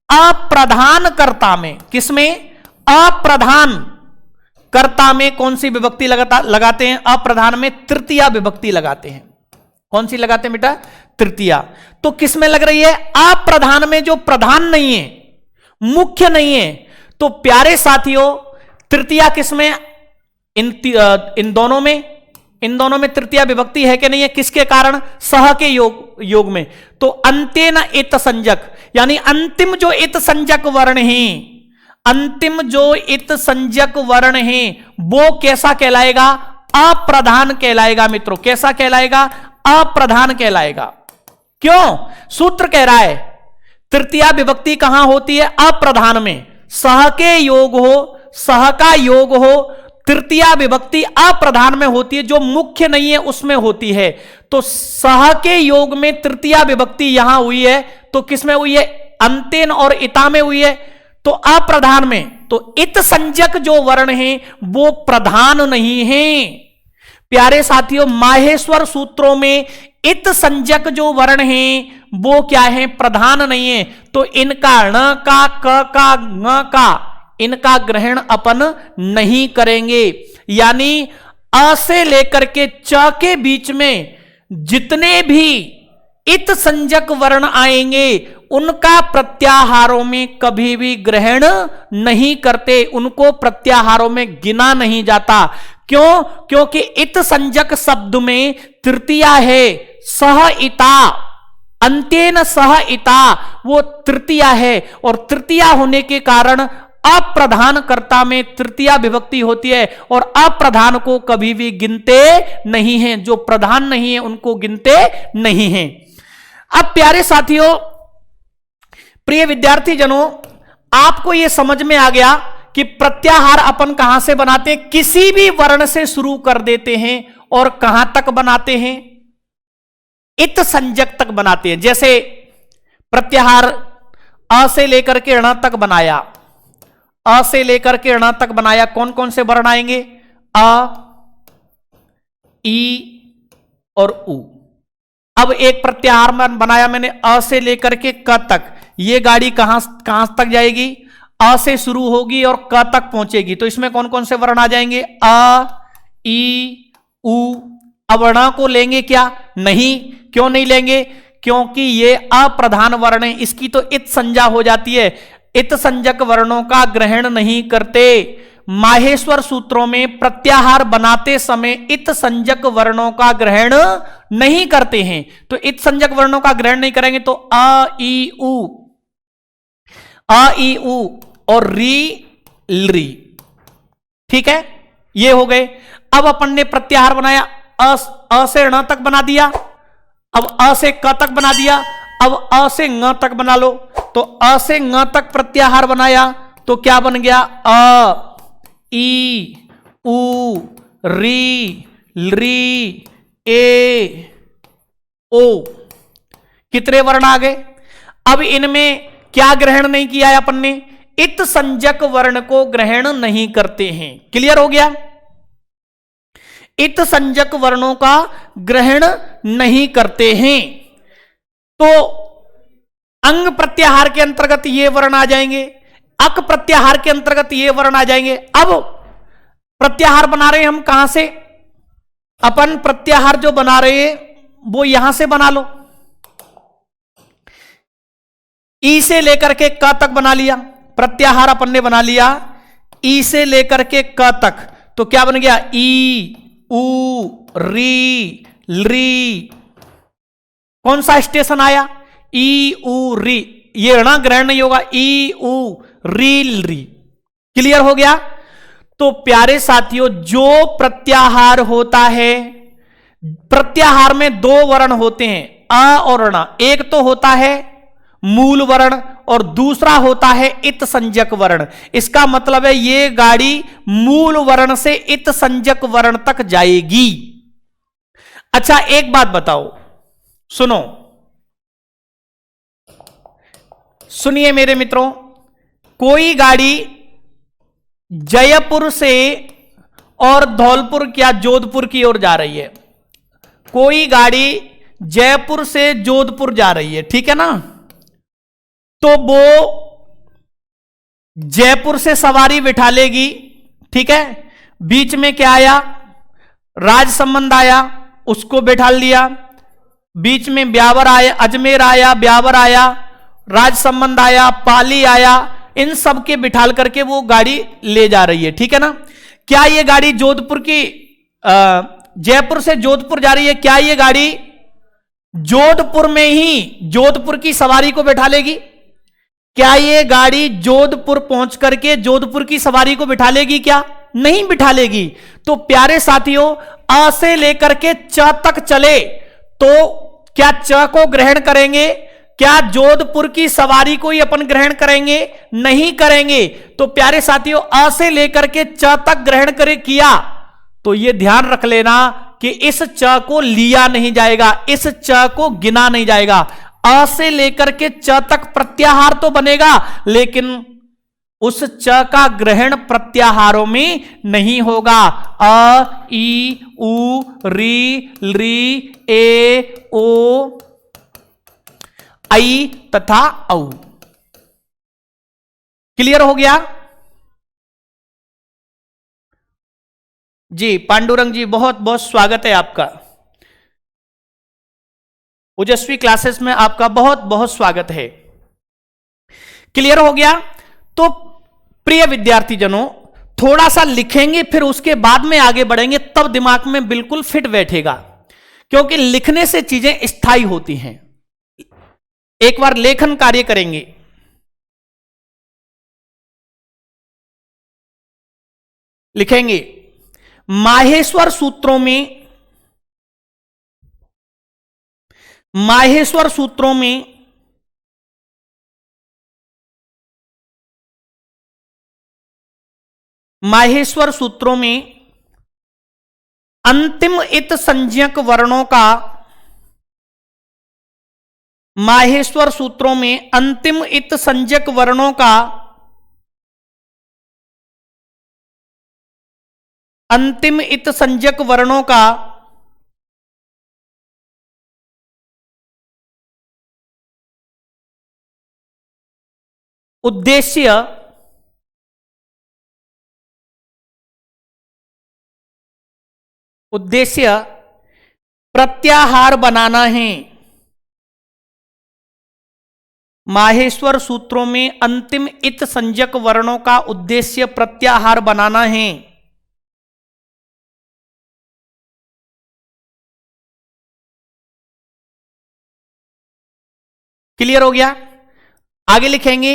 अप्रधान कर्ता में, किसमें? अप्रधान कर्ता में कौन सी विभक्ति लगाते हैं? अप्रधान में तृतीया विभक्ति लगाते हैं। कौन सी लगाते हैं बेटा? तृतीया। तो किसमें लग रही है? अप्रधान में, जो प्रधान नहीं है, मुख्य नहीं है। तो प्यारे साथियों, तृतीया किसमें? इन दोनों में तृतीया विभक्ति है कि नहीं है? किसके कारण? सह के योग में। तो अंतेन इत संज्ञक, यानी अंतिम जो इत संज्ञक वर्ण है, अंतिम जो इत संज्ञक वर्ण है वो कैसा कहलाएगा? अप्रधान कहलाएगा मित्रों। कैसा कहलाएगा? अप्रधान कहलाएगा। क्यों? सूत्र कह रहा है तृतीया विभक्ति कहां होती है? अप्रधान में। सह के योग हो, सह का योग हो, तृतीया विभक्ति अप्रधान में होती है, जो मुख्य नहीं है उसमें होती है। तो सह के योग में तृतीया विभक्ति यहां हुई है, तो किसमें हुई है? अंतेन और इता में हुई है, तो अप्रधान में। तो इत संज्ञक जो वर्ण है वो प्रधान नहीं है। प्यारे साथियों, माहेश्वर सूत्रों में इत संज्ञक जो वर्ण है वो क्या है? प्रधान नहीं है। तो इनका ण का, क का, ङ का, इनका ग्रहण अपन नहीं करेंगे। यानी अ से लेकर के च के बीच में जितने भी इत संज्ञक वर्ण आएंगे उनका प्रत्याहारों में कभी भी ग्रहण नहीं करते, उनको प्रत्याहारों में गिना नहीं जाता। क्यों? क्योंकि इत संज्ञक शब्द में तृतीया है, सह इता, अंत्येन सह इता, वो तृतीया है। और तृतीया होने के कारण अप्रधान कर्ता में तृतीया विभक्ति होती है, और अप्रधान को कभी भी गिनते नहीं हैं। जो प्रधान नहीं है उनको गिनते नहीं हैं। अब प्यारे साथियों, प्रिय विद्यार्थी जनों, आपको यह समझ में आ गया कि प्रत्याहार अपन कहां से बनाते हैं? किसी भी वर्ण से शुरू कर देते हैं और कहां तक बनाते हैं? इत संज्ञक तक बनाते हैं। जैसे प्रत्याहार अ से लेकर के ण तक बनाया, अ से लेकर के ण तक बनाया। कौन कौन से वर्ण आएंगे? अ, ई और उ। अब एक प्रत्याहार बनाया मैंने अ से लेकर के क तक। ये गाड़ी कहां तक जाएगी? अ से शुरू होगी और क तक पहुंचेगी। तो इसमें कौन कौन से वर्ण आ जाएंगे? अ, ई, उ। अब ण को लेंगे क्या? नहीं। क्यों नहीं लेंगे? क्योंकि ये अप्रधान वर्ण है, इसकी तो इत संज्ञा हो जाती है। इत संज्ञक वर्णों का ग्रहण नहीं करते। माहेश्वर सूत्रों में प्रत्याहार बनाते समय इत संज्ञक वर्णों का ग्रहण नहीं करते हैं। तो इत संज्ञक वर्णों का ग्रहण नहीं करेंगे तो अ, ई, उ, अ, ई, उ और री, री। ठीक है, ये हो गए। अब अपन ने प्रत्याहार बनाया, अ से ण तक बना दिया, अब अ से क तक बना दिया, अब अ से ङ तक बना लो। तो अ से ङ तक प्रत्याहार बनाया तो क्या बन गया? अ, ई, उ, री, री, ए, ओ। कितने वर्ण आ गए? अब इनमें क्या ग्रहण नहीं किया है अपन ने? इत संज्ञक वर्ण को ग्रहण नहीं करते हैं। क्लियर हो गया? इत संज्ञक वर्णों का ग्रहण नहीं करते हैं। तो अंग प्रत्याहार के अंतर्गत ये वर्ण आ जाएंगे, अक प्रत्याहार के अंतर्गत ये वर्ण आ जाएंगे। अब प्रत्याहार बना रहे हैं हम कहां से? अपन प्रत्याहार जो बना रहे हैं वो यहां से बना लो। ई से लेकर के क तक बना लिया, प्रत्याहार अपन ने बना लिया ई से लेकर के क तक। तो क्या बन गया? ई, उ, री, री। कौन सा स्टेशन आया? ई, उ, री। ये ऋण ग्रहण नहीं होगा। ई, उ, री, री। क्लियर हो गया? तो प्यारे साथियों, जो प्रत्याहार होता है, प्रत्याहार में दो वर्ण होते हैं, अ और ण। एक तो होता है मूल वर्ण और दूसरा होता है इत संज्ञक वर्ण। इसका मतलब है ये गाड़ी मूल वर्ण से इत संज्ञक वर्ण तक जाएगी। अच्छा, एक बात बताओ, सुनो, सुनिए मेरे मित्रों, कोई गाड़ी जयपुर से और धौलपुर या जोधपुर की ओर जा रही है, कोई गाड़ी जयपुर से जोधपुर जा रही है, ठीक है ना, तो वो जयपुर से सवारी बिठा लेगी, ठीक है। बीच में क्या आया, राजसमंद आया, उसको बिठा लिया। बीच में ब्यावर आया, अजमेर आया, ब्यावर आया, राजसमंद आया, पाली आया, इन सब के बिठाल करके वो गाड़ी ले जा रही है, ठीक है ना। क्या ये गाड़ी जोधपुर की जयपुर से जोधपुर जा रही है? क्या ये गाड़ी जोधपुर में ही जोधपुर की सवारी को बैठा लेगी? क्या ये गाड़ी जोधपुर पहुंच करके जोधपुर की सवारी को बिठा लेगी? क्या नहीं बिठा लेगी। तो प्यारे साथियों, अ से लेकर के च तक चले तो क्या च को ग्रहण करेंगे? क्या जोधपुर की सवारी को ही अपन ग्रहण करेंगे? नहीं करेंगे। तो प्यारे साथियों, अ से लेकर के च तक ग्रहण करे किया तो यह ध्यान रख लेना कि इस च को लिया नहीं जाएगा, इस च को गिना नहीं जाएगा। अ से लेकर के च तक प्रत्याहार तो बनेगा, लेकिन उस च का ग्रहण प्रत्याहारों में नहीं होगा। अ, ई, उ, री, री, ए, ओ, आई तथा औ। क्लियर हो गया जी? पांडुरंग जी, बहुत बहुत स्वागत है आपका। ओजस्वी क्लासेस में आपका बहुत बहुत स्वागत है। क्लियर हो गया? तो प्रिय विद्यार्थी जनों, थोड़ा सा लिखेंगे फिर उसके बाद में आगे बढ़ेंगे, तब दिमाग में बिल्कुल फिट बैठेगा, क्योंकि लिखने से चीजें स्थायी होती हैं। एक बार लेखन कार्य करेंगे। लिखेंगे माहेश्वर सूत्रों में, माहेश्वर सूत्रों में माहेश्वर सूत्रों में अंतिम इत संज्ञक वर्णों का, माहेश्वर सूत्रों में अंतिम इत संज्ञक वर्णों का, अंतिम इत संज्ञक वर्णों का उद्देश्य प्रत्याहार बनाना है। माहेश्वर सूत्रों में अंतिम इत संज्ञक वर्णों का उद्देश्य प्रत्याहार बनाना है। क्लियर हो गया? आगे लिखेंगे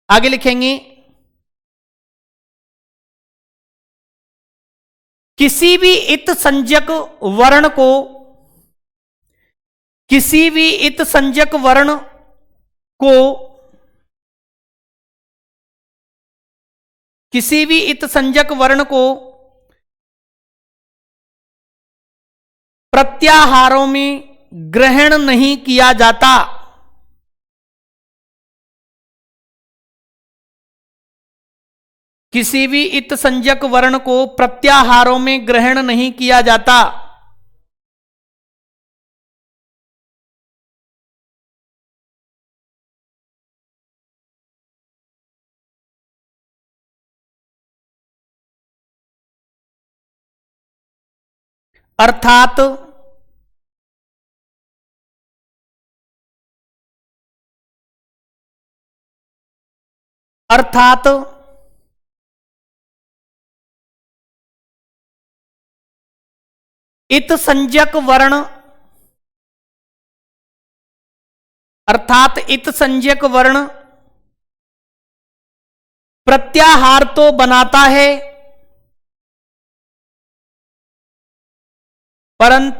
आगे लिखेंगे किसी भी इत संज्ञक वर्ण को, किसी भी इत संज्ञक वर्ण को, किसी भी इत संज्ञक वर्ण को प्रत्याहारों में ग्रहण नहीं किया जाता। किसी भी इत संज्ञक वर्ण को प्रत्याहारों में ग्रहण नहीं किया जाता। अर्थात अर्थात इत संज्ञक वर्ण, अर्थात इत संज्ञक वर्ण प्रत्याहार तो बनाता है, परंतु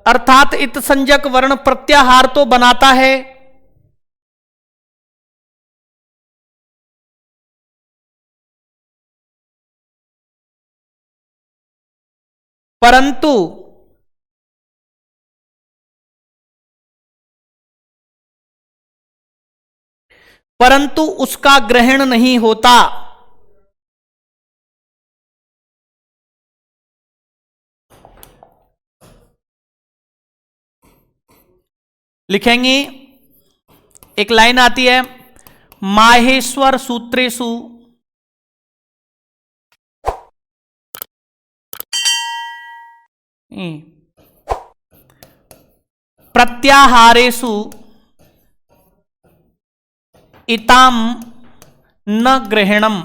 अर्थात इत संज्ञक वर्ण प्रत्याहार तो बनाता है, परंतु परंतु उसका ग्रहण नहीं होता। लिखेंगे, एक लाइन आती है, माहेश्वर सूत्रेषु प्रत्याहारेषु इताम न ग्रहणम।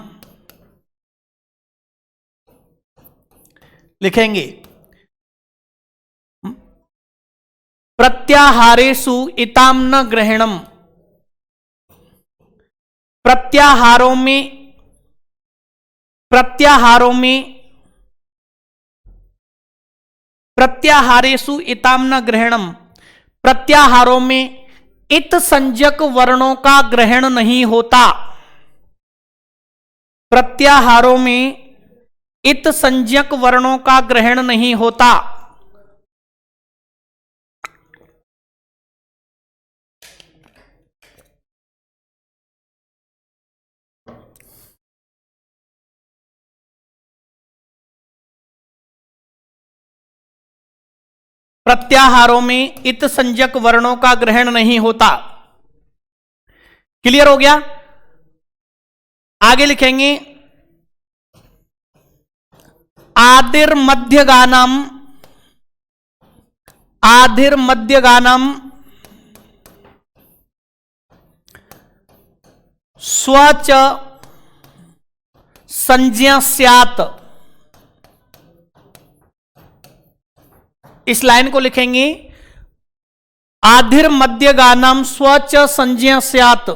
लिखेंगे, प्रत्याहारेषु इताम न ग्रहणम। प्रत्याहारों में प्रत्याहारेषु इताम न ग्रहणम, प्रत्याहारों में इत संज्ञक वर्णों का ग्रहण नहीं होता। प्रत्याहारों में इत संज्ञक वर्णों का ग्रहण नहीं होता। प्रत्याहारों में इत संज्ञक वर्णों का ग्रहण नहीं होता। क्लियर हो गया? आगे लिखेंगे, आदिर्मध्यगानम स्वच संज्ञा स्यात्। इस लाइन को लिखेंगे, आधिर्मध्यगानम स्वच संज्ञा स्यात्।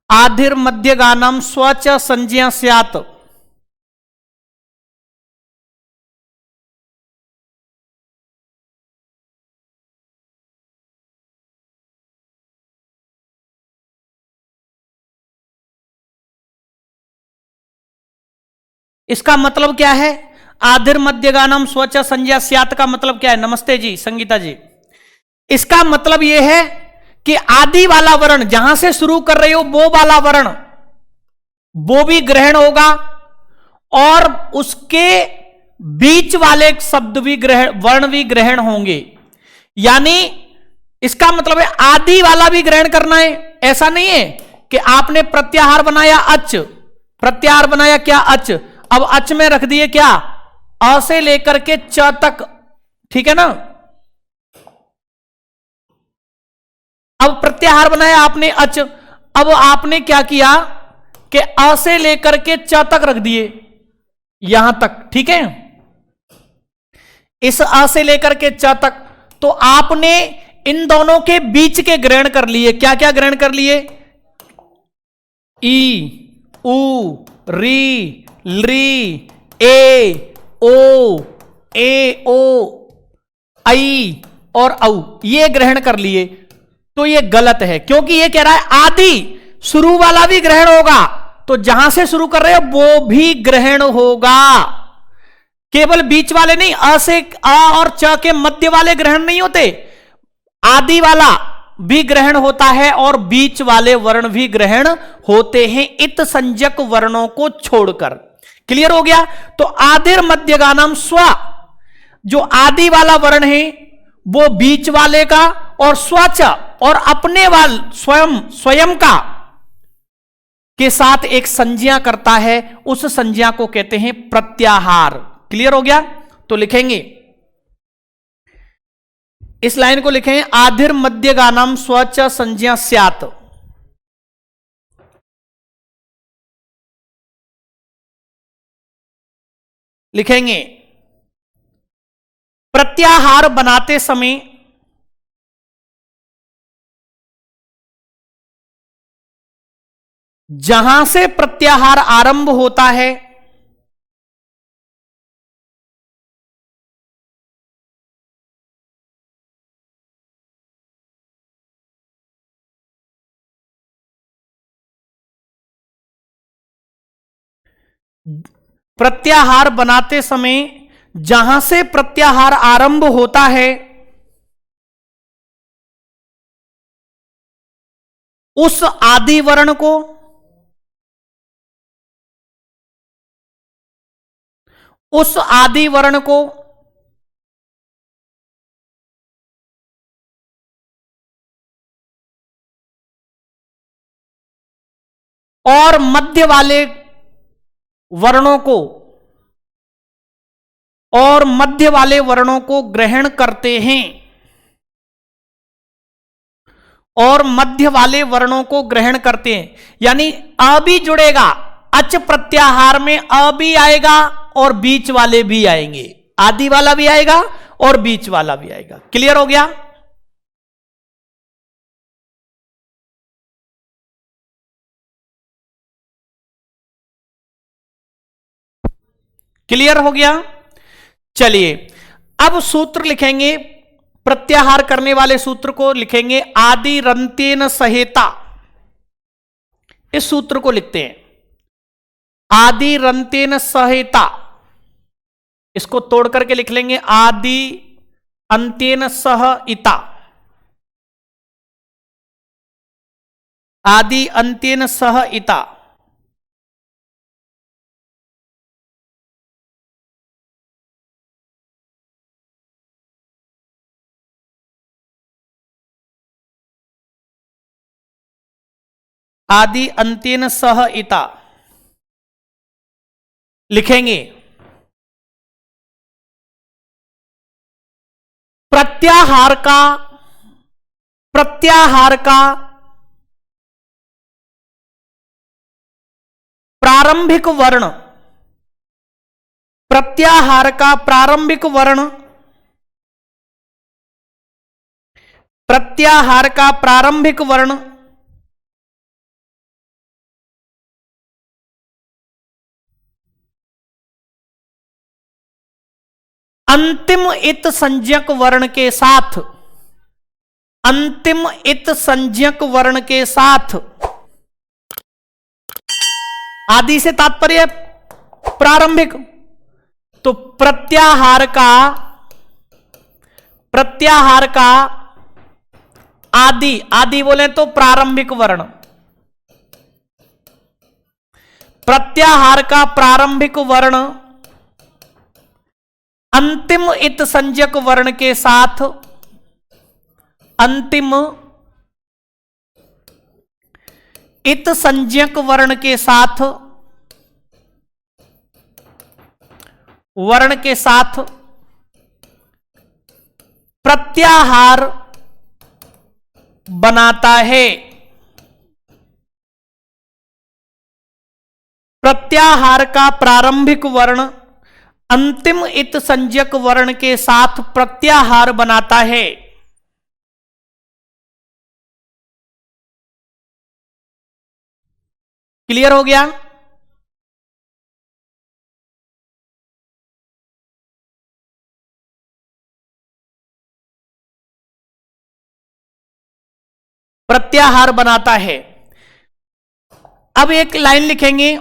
आधिर्मध्यगानम स्वच संज्ञा स्यात्। इसका मतलब क्या है? आधिर मध्यगानम स्वच संज्ञा स्यात् का मतलब क्या है? नमस्ते जी संगीता जी। इसका मतलब यह है कि आदि वाला वर्ण जहां से शुरू कर रहे हो वो वाला वर्ण वो भी ग्रहण होगा और उसके बीच वाले शब्द भी वर्ण भी ग्रहण होंगे। यानी इसका मतलब है आदि वाला भी ग्रहण करना है। ऐसा नहीं है कि आपने प्रत्याहार बनाया अच, प्रत्याहार बनाया क्या? अच। अब अच में रख दिए क्या? अ से लेकर के च तक, ठीक है ना? अब प्रत्याहार बनाया आपने अच, अब आपने क्या किया कि अ से लेकर के च तक रख दिए, यहां तक, ठीक है? इस अ से लेकर के च तक, तो आपने इन दोनों के बीच के ग्रहण कर लिए। क्या क्या ग्रहण कर लिए? ई, उ, री, ली, ए, ओ, आई और औ, ये ग्रहण कर लिए। तो ये गलत है, क्योंकि ये कह रहा है आदि शुरू वाला भी ग्रहण होगा, तो जहां से शुरू कर रहे हो वो भी ग्रहण होगा। केवल बीच वाले नहीं, अ से अ और च के मध्य वाले ग्रहण नहीं होते, आदि वाला भी ग्रहण होता है और बीच वाले वर्ण भी ग्रहण होते हैं, इत संज्ञक वर्णों को छोड़कर। क्लियर हो गया? तो आदिर मध्यगानम स्व, जो आदि वाला वर्ण है वो बीच वाले का और स्वच और अपने वाल स्वयं का के साथ एक संज्ञा करता है, उस संज्ञा को कहते हैं प्रत्याहार। क्लियर हो गया? तो लिखेंगे, इस लाइन को लिखें, आधिर मध्यगानम स्वच संज्ञा स्यात्। लिखेंगे, प्रत्याहार बनाते समय जहां से प्रत्याहार आरंभ होता है प्रत्याहार बनाते समय जहां से प्रत्याहार आरंभ होता है उस आदि वर्ण को उस आदि वर्ण को और मध्य वाले वर्णों को ग्रहण करते हैं, और मध्य वाले वर्णों को ग्रहण करते हैं। यानी अ भी जुड़ेगा, अच प्रत्याहार में अ भी आएगा और बीच वाले भी आएंगे, आदि वाला भी आएगा और बीच वाला भी आएगा। क्लियर हो गया? क्लियर हो गया? चलिए अब सूत्र लिखेंगे, प्रत्याहार करने वाले सूत्र को लिखेंगे आदि रंतेन सहेता। इस सूत्र को लिखते हैं आदि रंतेन सहेता, इसको तोड़ करके लिख लेंगे आदि अंतेन सह इता, आदि अंतेन सह इता। आदि अंतेन सह इता लिखेंगे। प्रत्याहार का प्रारंभिक वर्ण, प्रत्याहार का प्रारंभिक वर्ण, प्रत्याहार का प्रारंभिक वर्ण अंतिम इत संज्ञक वर्ण के साथ, अंतिम इत संज्ञक वर्ण के साथ, आदि से तात्पर्य प्रारंभिक, तो प्रत्याहार का आदि, आदि बोले तो प्रारंभिक वर्ण, प्रत्याहार का प्रारंभिक वर्ण अंतिम इत संज्ञक वर्ण के साथ, अंतिम इत संज्ञक वर्ण के साथ, वर्ण के साथ प्रत्याहार बनाता है। प्रत्याहार का प्रारंभिक वर्ण अंतिम इत संज्ञक वर्ण के साथ प्रत्याहार बनाता है। क्लियर हो गया? प्रत्याहार बनाता है। अब एक लाइन लिखेंगे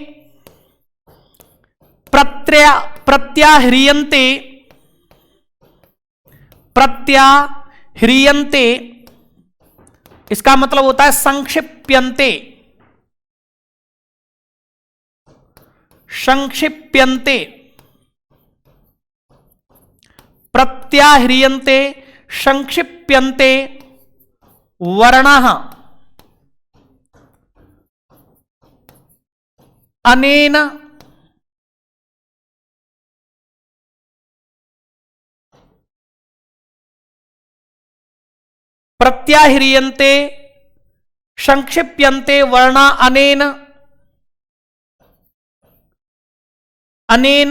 प्रत्याह्रियन्ते, प्रत्याह्रियन्ते इसका मतलब होता है संक्षिप्यन्ते, संक्षिप्यन्ते, प्रत्याह्रियन्ते संक्षिप्यन्ते वर्णः अनेन प्रत्याह्रियन्ते संक्षिप्यन्ते वर्णा अनेन, अनेन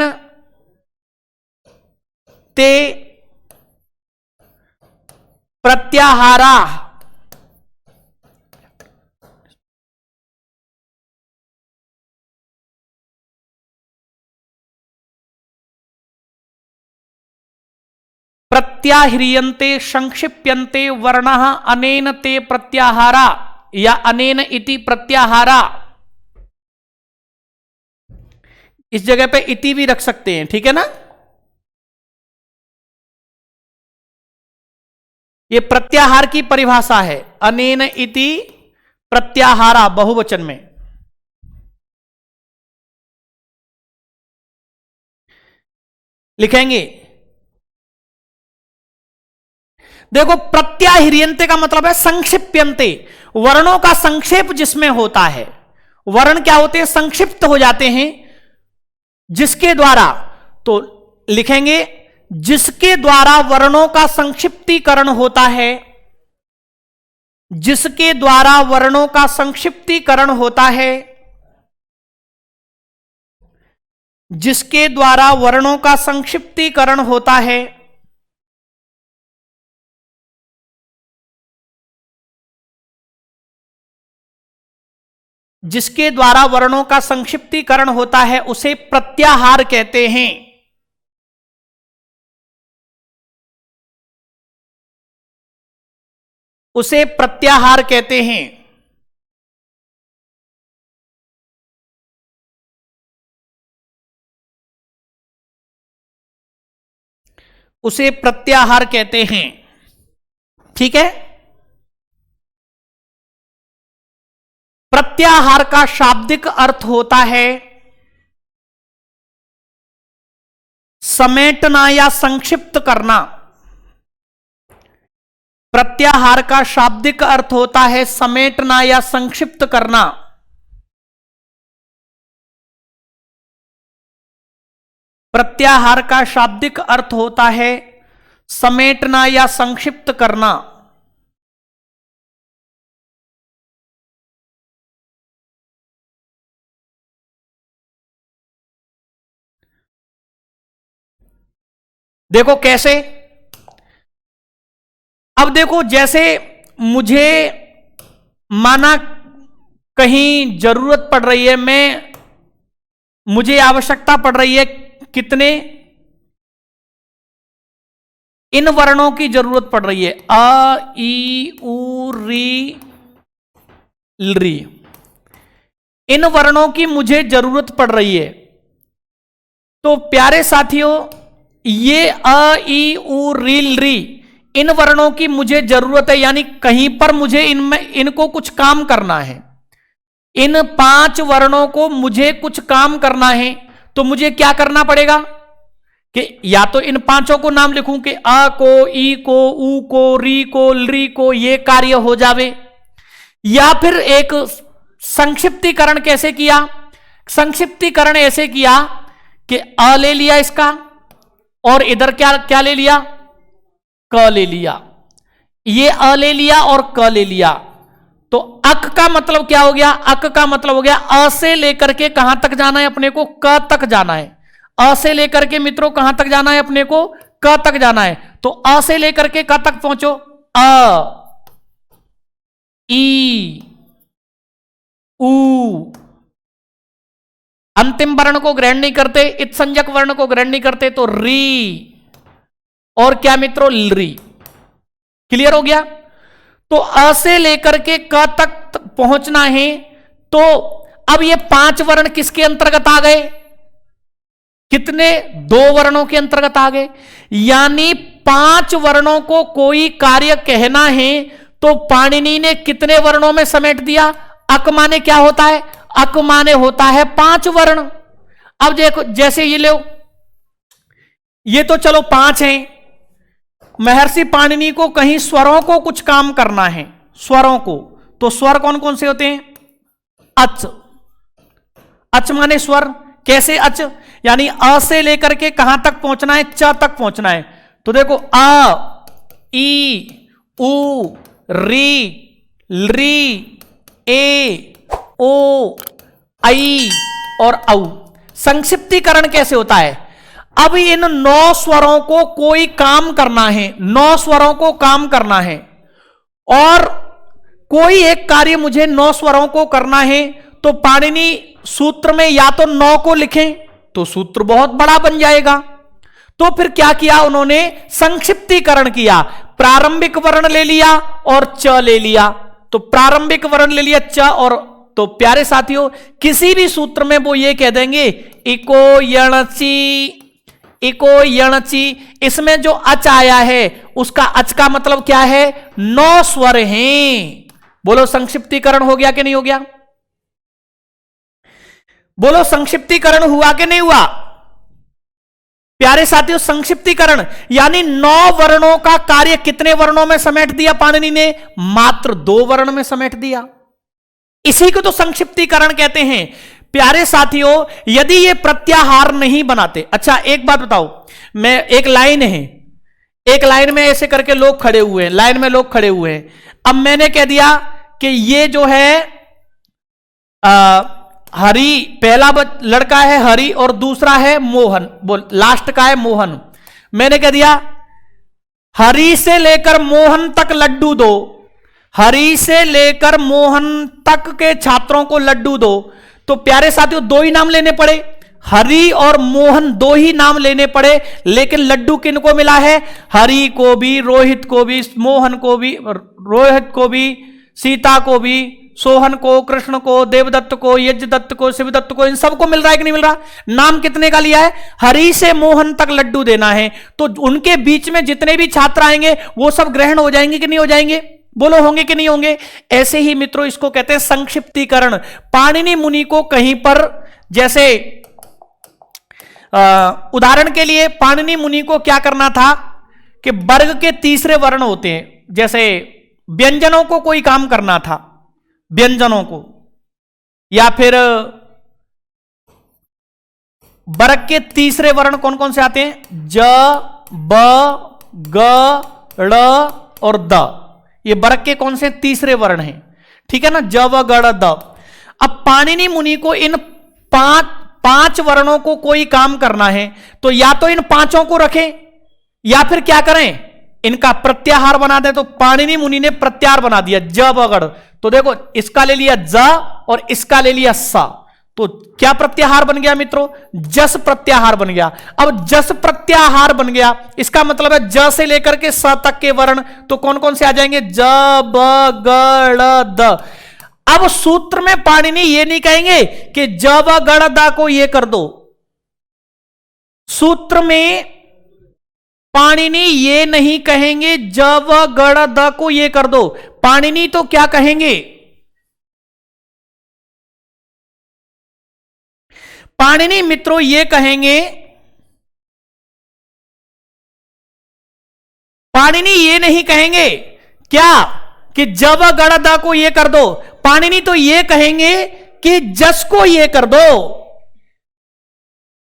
ते प्रत्याहारा, प्रत्याह्रियन्ते संक्षिप्यन्ते वर्णः अनेन ते प्रत्याहारा या अनेन इति प्रत्याहारा। इस जगह पे इति भी रख सकते हैं, ठीक है ना? ये प्रत्याहार की परिभाषा है, अनेन इति प्रत्याहारा बहुवचन में। लिखेंगे। देखो, प्रत्याह्रियन्ते का मतलब है संक्षिप्यन्ते, वर्णों का संक्षेप जिसमें होता है। वर्ण क्या होते हैं? संक्षिप्त हो जाते हैं, जिसके द्वारा, तो लिखेंगे जिसके द्वारा वर्णों का संक्षिप्तीकरण होता है, जिसके द्वारा वर्णों का संक्षिप्तीकरण होता है, जिसके द्वारा वर्णों का संक्षिप्तीकरण होता है, जिसके द्वारा वर्णों का संक्षिप्तीकरण होता है, उसे प्रत्याहार कहते हैं। उसे प्रत्याहार कहते हैं। उसे प्रत्याहार कहते हैं। ठीक है। प्रत्याहार का शाब्दिक अर्थ होता है समेटना या संक्षिप्त करना। प्रत्याहार का शाब्दिक अर्थ होता है समेटना या संक्षिप्त करना। प्रत्याहार का शाब्दिक अर्थ होता है समेटना या संक्षिप्त करना। देखो कैसे। अब देखो, जैसे मुझे माना कहीं जरूरत पड़ रही है, मुझे आवश्यकता पड़ रही है, कितने इन वर्णों की जरूरत पड़ रही है, अ ई उ री री। इन वर्णों की मुझे जरूरत पड़ रही है। तो प्यारे साथियों, ये अ ई उ री इन वर्णों की मुझे जरूरत है, यानी कहीं पर मुझे इनको कुछ काम करना है। इन 5 वर्णों को मुझे कुछ काम करना है, तो मुझे क्या करना पड़ेगा कि या तो इन 5 को नाम लिखूं कि अ को, ई को, उ को, री को, ली को, ये कार्य हो जावे, या फिर एक संक्षिप्तीकरण कैसे किया? संक्षिप्तीकरण ऐसे किया कि अ ले लिया इसका, और इधर क्या क्या ले लिया? क ले लिया। ये अ ले लिया और क ले लिया। तो अक का मतलब क्या हो गया? अक का मतलब हो गया अ से लेकर के कहां तक जाना है अपने को? क तक जाना है। अ से लेकर के मित्रों कहां तक जाना है अपने को? क तक जाना है। तो अ से लेकर के क तक पहुंचो। अ, ई, उ, अंतिम वर्ण को ग्रहण नहीं करते, इत्संज्ञक वर्ण को ग्रहण नहीं करते, तो री, और क्या मित्रों? ली। क्लियर हो गया? तो अ से लेकर के क तक पहुंचना है। तो अब ये 5 वर्ण किसके अंतर्गत आ गए? कितने? 2 वर्णों के अंतर्गत आ गए। यानी 5 वर्णों को कोई कार्य कहना है, तो पाणिनि ने कितने वर्णों में समेट दिया? अक माने क्या होता है? अक माने होता है 5 वर्ण। अब देखो, जैसे ये लो, ये तो चलो 5 हैं। महर्षि पाणिनि को कहीं स्वरों को कुछ काम करना है, स्वरों को, तो स्वर कौन कौन से होते हैं? अच। अच माने स्वर। कैसे अच? यानी अ से लेकर के कहां तक पहुंचना है? च तक पहुंचना है। तो देखो, अ, ई, उ, री, ली, ए, ओ, आई और औ। संक्षिप्तीकरण कैसे होता है? अब इन 9 स्वरों को कोई काम करना है, 9 स्वरों को काम करना है, और कोई एक कार्य मुझे 9 स्वरों को करना है, तो पाणिनि सूत्र में या तो 9 को लिखें, तो सूत्र बहुत बड़ा बन जाएगा। तो फिर क्या किया उन्होंने? संक्षिप्तीकरण किया। प्रारंभिक वर्ण ले लिया और च ले लिया। तो प्रारंभिक वर्ण ले लिया च, और तो प्यारे साथियों, किसी भी सूत्र में वो ये कह देंगे इको यणची, इको यणची। इसमें जो अच आया है, उसका अच का मतलब क्या है? 9 स्वर हैं। बोलो, संक्षिप्तीकरण हो गया कि नहीं हो गया? बोलो, संक्षिप्तीकरण हुआ कि नहीं हुआ? प्यारे साथियों, संक्षिप्तीकरण यानी 9 वर्णों का कार्य कितने वर्णों में समेट दिया पाणिनि ने? मात्र 2 वर्ण में समेट दिया। इसी को तो संक्षिप्तीकरण कहते हैं। प्यारे साथियों, यदि ये प्रत्याहार नहीं बनाते, अच्छा एक बात बताओ, मैं एक लाइन है, एक लाइन में ऐसे करके लोग खड़े हुए हैं, लाइन में लोग खड़े हुए हैं। अब मैंने कह दिया कि ये जो है हरि, पहला लड़का है हरि और दूसरा है मोहन, बोल लास्ट का है मोहन। मैंने कह दिया हरि से लेकर मोहन तक लड्डू दो, हरि से लेकर मोहन तक के छात्रों को लड्डू दो। तो प्यारे साथियों, 2 ही नाम लेने पड़े, हरि और मोहन 2 ही नाम लेने पड़े, लेकिन लड्डू किनको मिला है? हरि को भी, रोहित को भी, मोहन को भी, रोहित को भी, सीता को भी, सोहन को, कृष्ण को, देवदत्त को, यज्ञदत्त को, शिवदत्त को, इन सबको मिल रहा है कि नहीं मिल रहा? नाम कितने का लिया है? हरि से मोहन तक लड्डू देना है, तो उनके बीच में जितने भी छात्र आएंगे वो सब ग्रहण हो जाएंगे कि नहीं हो जाएंगे? बोलो होंगे कि नहीं होंगे? ऐसे ही मित्रों इसको कहते हैं संक्षिप्तीकरण। पाणिनि मुनि को कहीं पर, जैसे उदाहरण के लिए पाणिनि मुनि को क्या करना था कि वर्ग के तीसरे वर्ण होते हैं, जैसे व्यंजनों को कोई काम करना था, व्यंजनों को, या फिर वर्ग के तीसरे वर्ण कौन कौन से आते हैं? ज, ब, ग, ड़ और द। ये वर्ग के कौन से तीसरे वर्ण हैं? ठीक है ना, ज, व, ग, ड़, द। अब पाणिनि मुनि को इन पांच वर्णों को कोई काम करना है, तो या तो इन पांचों को रखें या फिर क्या करें, इनका प्रत्याहार बना दें। तो पाणिनि मुनि ने प्रत्याहार बना दिया, ज, ब, ग, ड़। तो देखो इसका ले लिया ज और इसका ले लिया स, तो क्या प्रत्याहार बन गया मित्रों? जस प्रत्याहार बन गया। अब जस प्रत्याहार बन गया, इसका मतलब है ज से लेकर के स तक के वर्ण तो कौन कौन से आ जाएंगे? ज, ब, ग, ड़, द। अब सूत्र में पाणिनि ये नहीं कहेंगे कि ज, ब, ग, ड़, द को ये कर दो। सूत्र में पाणिनि ये नहीं कहेंगे ज, व, ग, ड़, द को ये कर दो। पाणिनि तो क्या कहेंगे? पाणिनि मित्रों ये कहेंगे, पाणिनि ये नहीं कहेंगे क्या कि ज, व, ग, ड़, द को ये कर दो। पाणिनि तो ये कहेंगे कि जस को ये कर दो।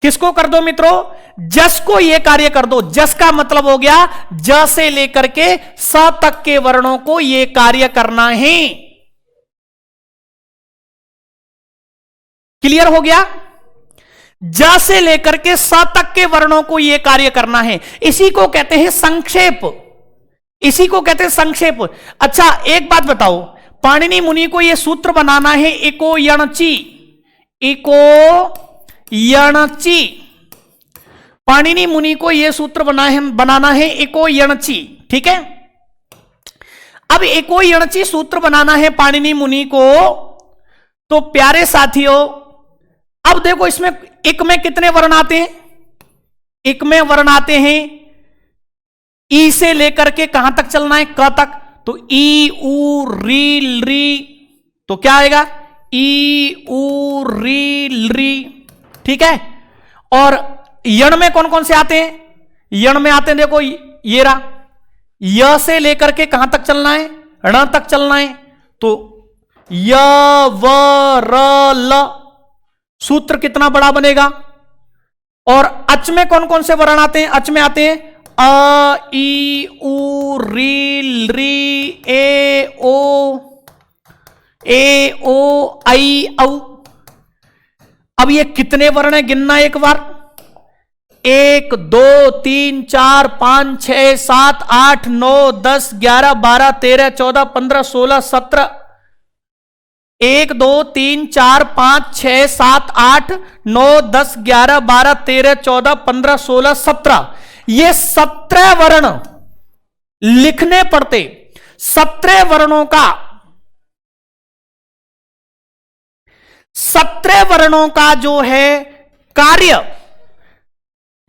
किसको कर दो मित्रों? जस को ये कार्य कर दो। जस का मतलब हो गया ज से लेकर के स तक के वर्णों को ये कार्य करना है। क्लियर हो गया? ज से लेकर के स तक के वर्णों को यह कार्य करना है। इसी को कहते हैं संक्षेप, इसी को कहते हैं संक्षेप। अच्छा एक बात बताओ, पाणिनि मुनि को यह सूत्र बनाना है इको यणचि, इको यणचि। पाणिनि मुनि को यह सूत्र बनाना है इको यणचि, ठीक है। अब इको यणचि सूत्र बनाना है पाणिनि मुनि को, तो प्यारे साथियों अब देखो इसमें इक में कितने वर्ण आते हैं? इक में वर्ण आते हैं ई से लेकर के कहां तक चलना है? क तक। तो ई उ री री, तो क्या आएगा? ई उ री री, ठीक है। और यण में कौन कौन से आते हैं? यण में आते हैं देखो ये रहा, य से लेकर के कहां तक चलना है? ण तक चलना है। तो य व र ल, सूत्र कितना बड़ा बनेगा। और अच में कौन कौन से वर्ण आते हैं? अच में आते हैं अ ई उ री री ए ओ आई औ। अब ये कितने वर्ण है गिनना एक बार। 1 2 3 4 5 6 7 8 9 10 11 12 13 14 15 16 17। 1 2 3 4 5 6 7 8 9 10 11 12 13 14 15 16 17। ये 17 वर्ण लिखने पड़ते। 17 वर्णों का 17 वर्णों का जो है कार्य,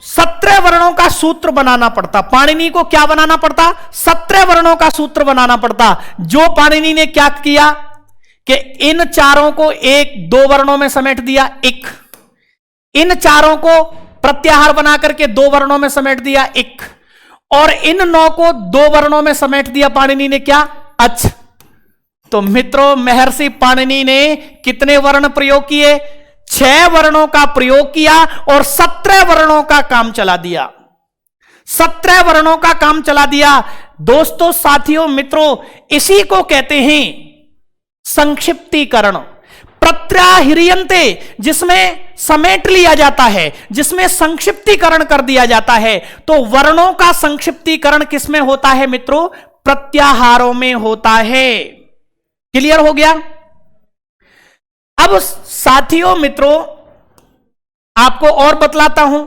17 वर्णों का सूत्र बनाना पड़ता। पाणिनि को क्या बनाना पड़ता? 17 वर्णों का सूत्र बनाना पड़ता। जो पाणिनि ने क्या किया कि इन चारों को 1 2 वर्णों में समेट दिया, इक। इन चारों को प्रत्याहार बना करके 2 वर्णों में समेट दिया इक, और इन 9 को 2 वर्णों में समेट दिया पाणिनि ने, क्या? अच। तो मित्रों, महर्षि पाणिनि ने कितने वर्ण प्रयोग किए? 6 वर्णों का प्रयोग किया और 17 वर्णों का काम चला दिया। 17 वर्णों का काम चला दिया। दोस्तों, साथियों, मित्रों, इसी को कहते हैं संक्षिप्तीकरण। प्रत्याह्रियन्ते, जिसमें समेट लिया जाता है, जिसमें संक्षिप्तीकरण कर दिया जाता है। तो वर्णों का संक्षिप्तीकरण किसमें होता है मित्रों? प्रत्याहारों में होता है। क्लियर हो गया? अब साथियों, मित्रों, आपको और बतलाता हूं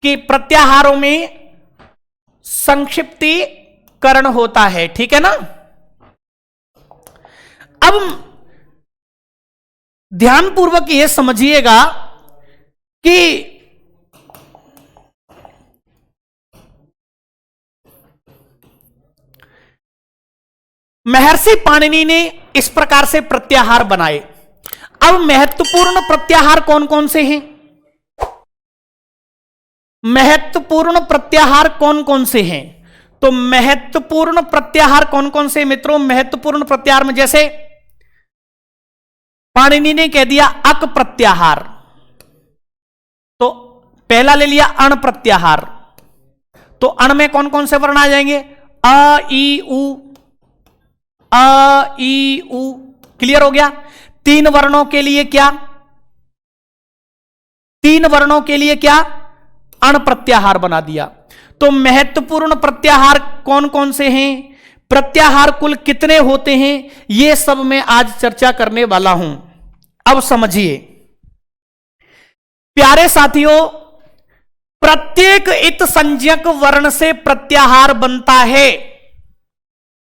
कि प्रत्याहारों में संक्षिप्तीकरण होता है, ठीक है ना? अब ध्यानपूर्वक यह समझिएगा कि महर्षि पाणिनि ने इस प्रकार से प्रत्याहार बनाए। अब महत्वपूर्ण प्रत्याहार कौन कौन से हैं? महत्वपूर्ण प्रत्याहार कौन कौन से हैं? तो महत्वपूर्ण प्रत्याहार कौन कौन से मित्रों? महत्वपूर्ण प्रत्याहार में जैसे पाणिनि ने कह दिया अक प्रत्याहार, तो पहला ले लिया अण प्रत्याहार। तो अण में कौन कौन से वर्ण आ जाएंगे? अ, ई, उ, अ, ई, उ। क्लियर हो गया? 3 वर्णों के लिए क्या? 3 वर्णों के लिए क्या? अण प्रत्याहार बना दिया। तो महत्वपूर्ण प्रत्याहार कौन कौन से हैं? प्रत्याहार कुल कितने होते हैं? यह सब मैं आज चर्चा करने वाला हूं। अब समझिए प्यारे साथियों, प्रत्येक इत संज्ञक वर्ण से प्रत्याहार बनता है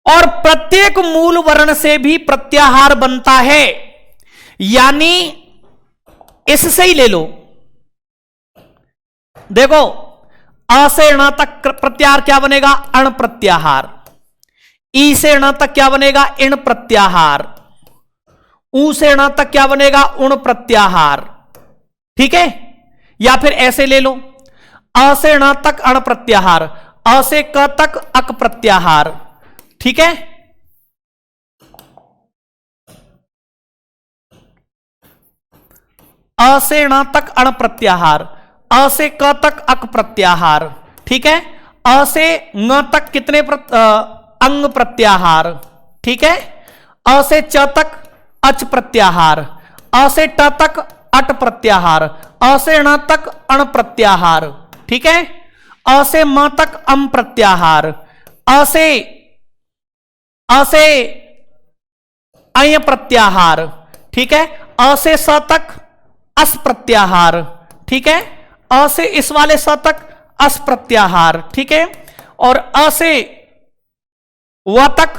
और प्रत्येक मूल वर्ण से भी प्रत्याहार बनता है। यानी इससे ही ले लो, देखो, अ से ण तक प्रत्याहार क्या बनेगा? अण प्रत्याहार। ई से ण तक क्या बनेगा? इण प्रत्याहार। ऊ से ण तक क्या बनेगा? उण प्रत्याहार। ठीक है? या फिर ऐसे ले लो, अ से ण तक अण प्रत्याहार, अ से क तक अक प्रत्याहार। ठीक है? अ से ण तक अण प्रत्याहार, अ से क तक अक प्रत्याहार। ठीक है? अ से ng तक कितने अंग प्रत्याहार। ठीक है? अ से च तक अच प्रत्याहार, अ से ट तक अट प्रत्याहार, अ से ण तक अण प्रत्याहार। ठीक है? अ से म तक अम प्रत्याहार, अ से अय प्रत्याहार। ठीक है? अ से स तक अस प्रत्याहार। ठीक है? अ से इस वाले स तक अस प्रत्याहार। ठीक है? और अ से व तक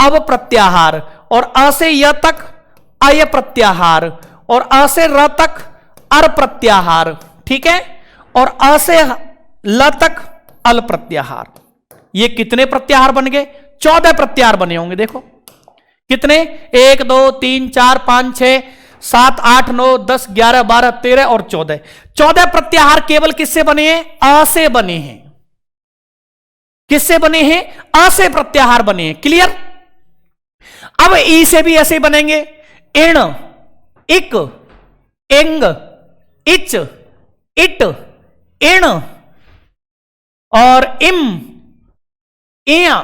अव प्रत्याहार, और अ से य तक अय प्रत्याहार, और अ से र तक अर प्रत्याहार। ठीक है? और अ से ल तक अल प्रत्याहार। ये कितने प्रत्याहार बन गए? 14 प्रत्याहार बने होंगे। देखो कितने? 1 2 3 4 5 6 7 8 9 10 11 12 13 और 14। 14 प्रत्याहार केवल किससे बने हैं? अ से बने हैं। किससे बने हैं? अ से प्रत्याहार बने हैं। क्लियर? अब ई से भी ऐसे बनेंगे, इण, इक, इंग, इच, इट, इण, और इम, इया,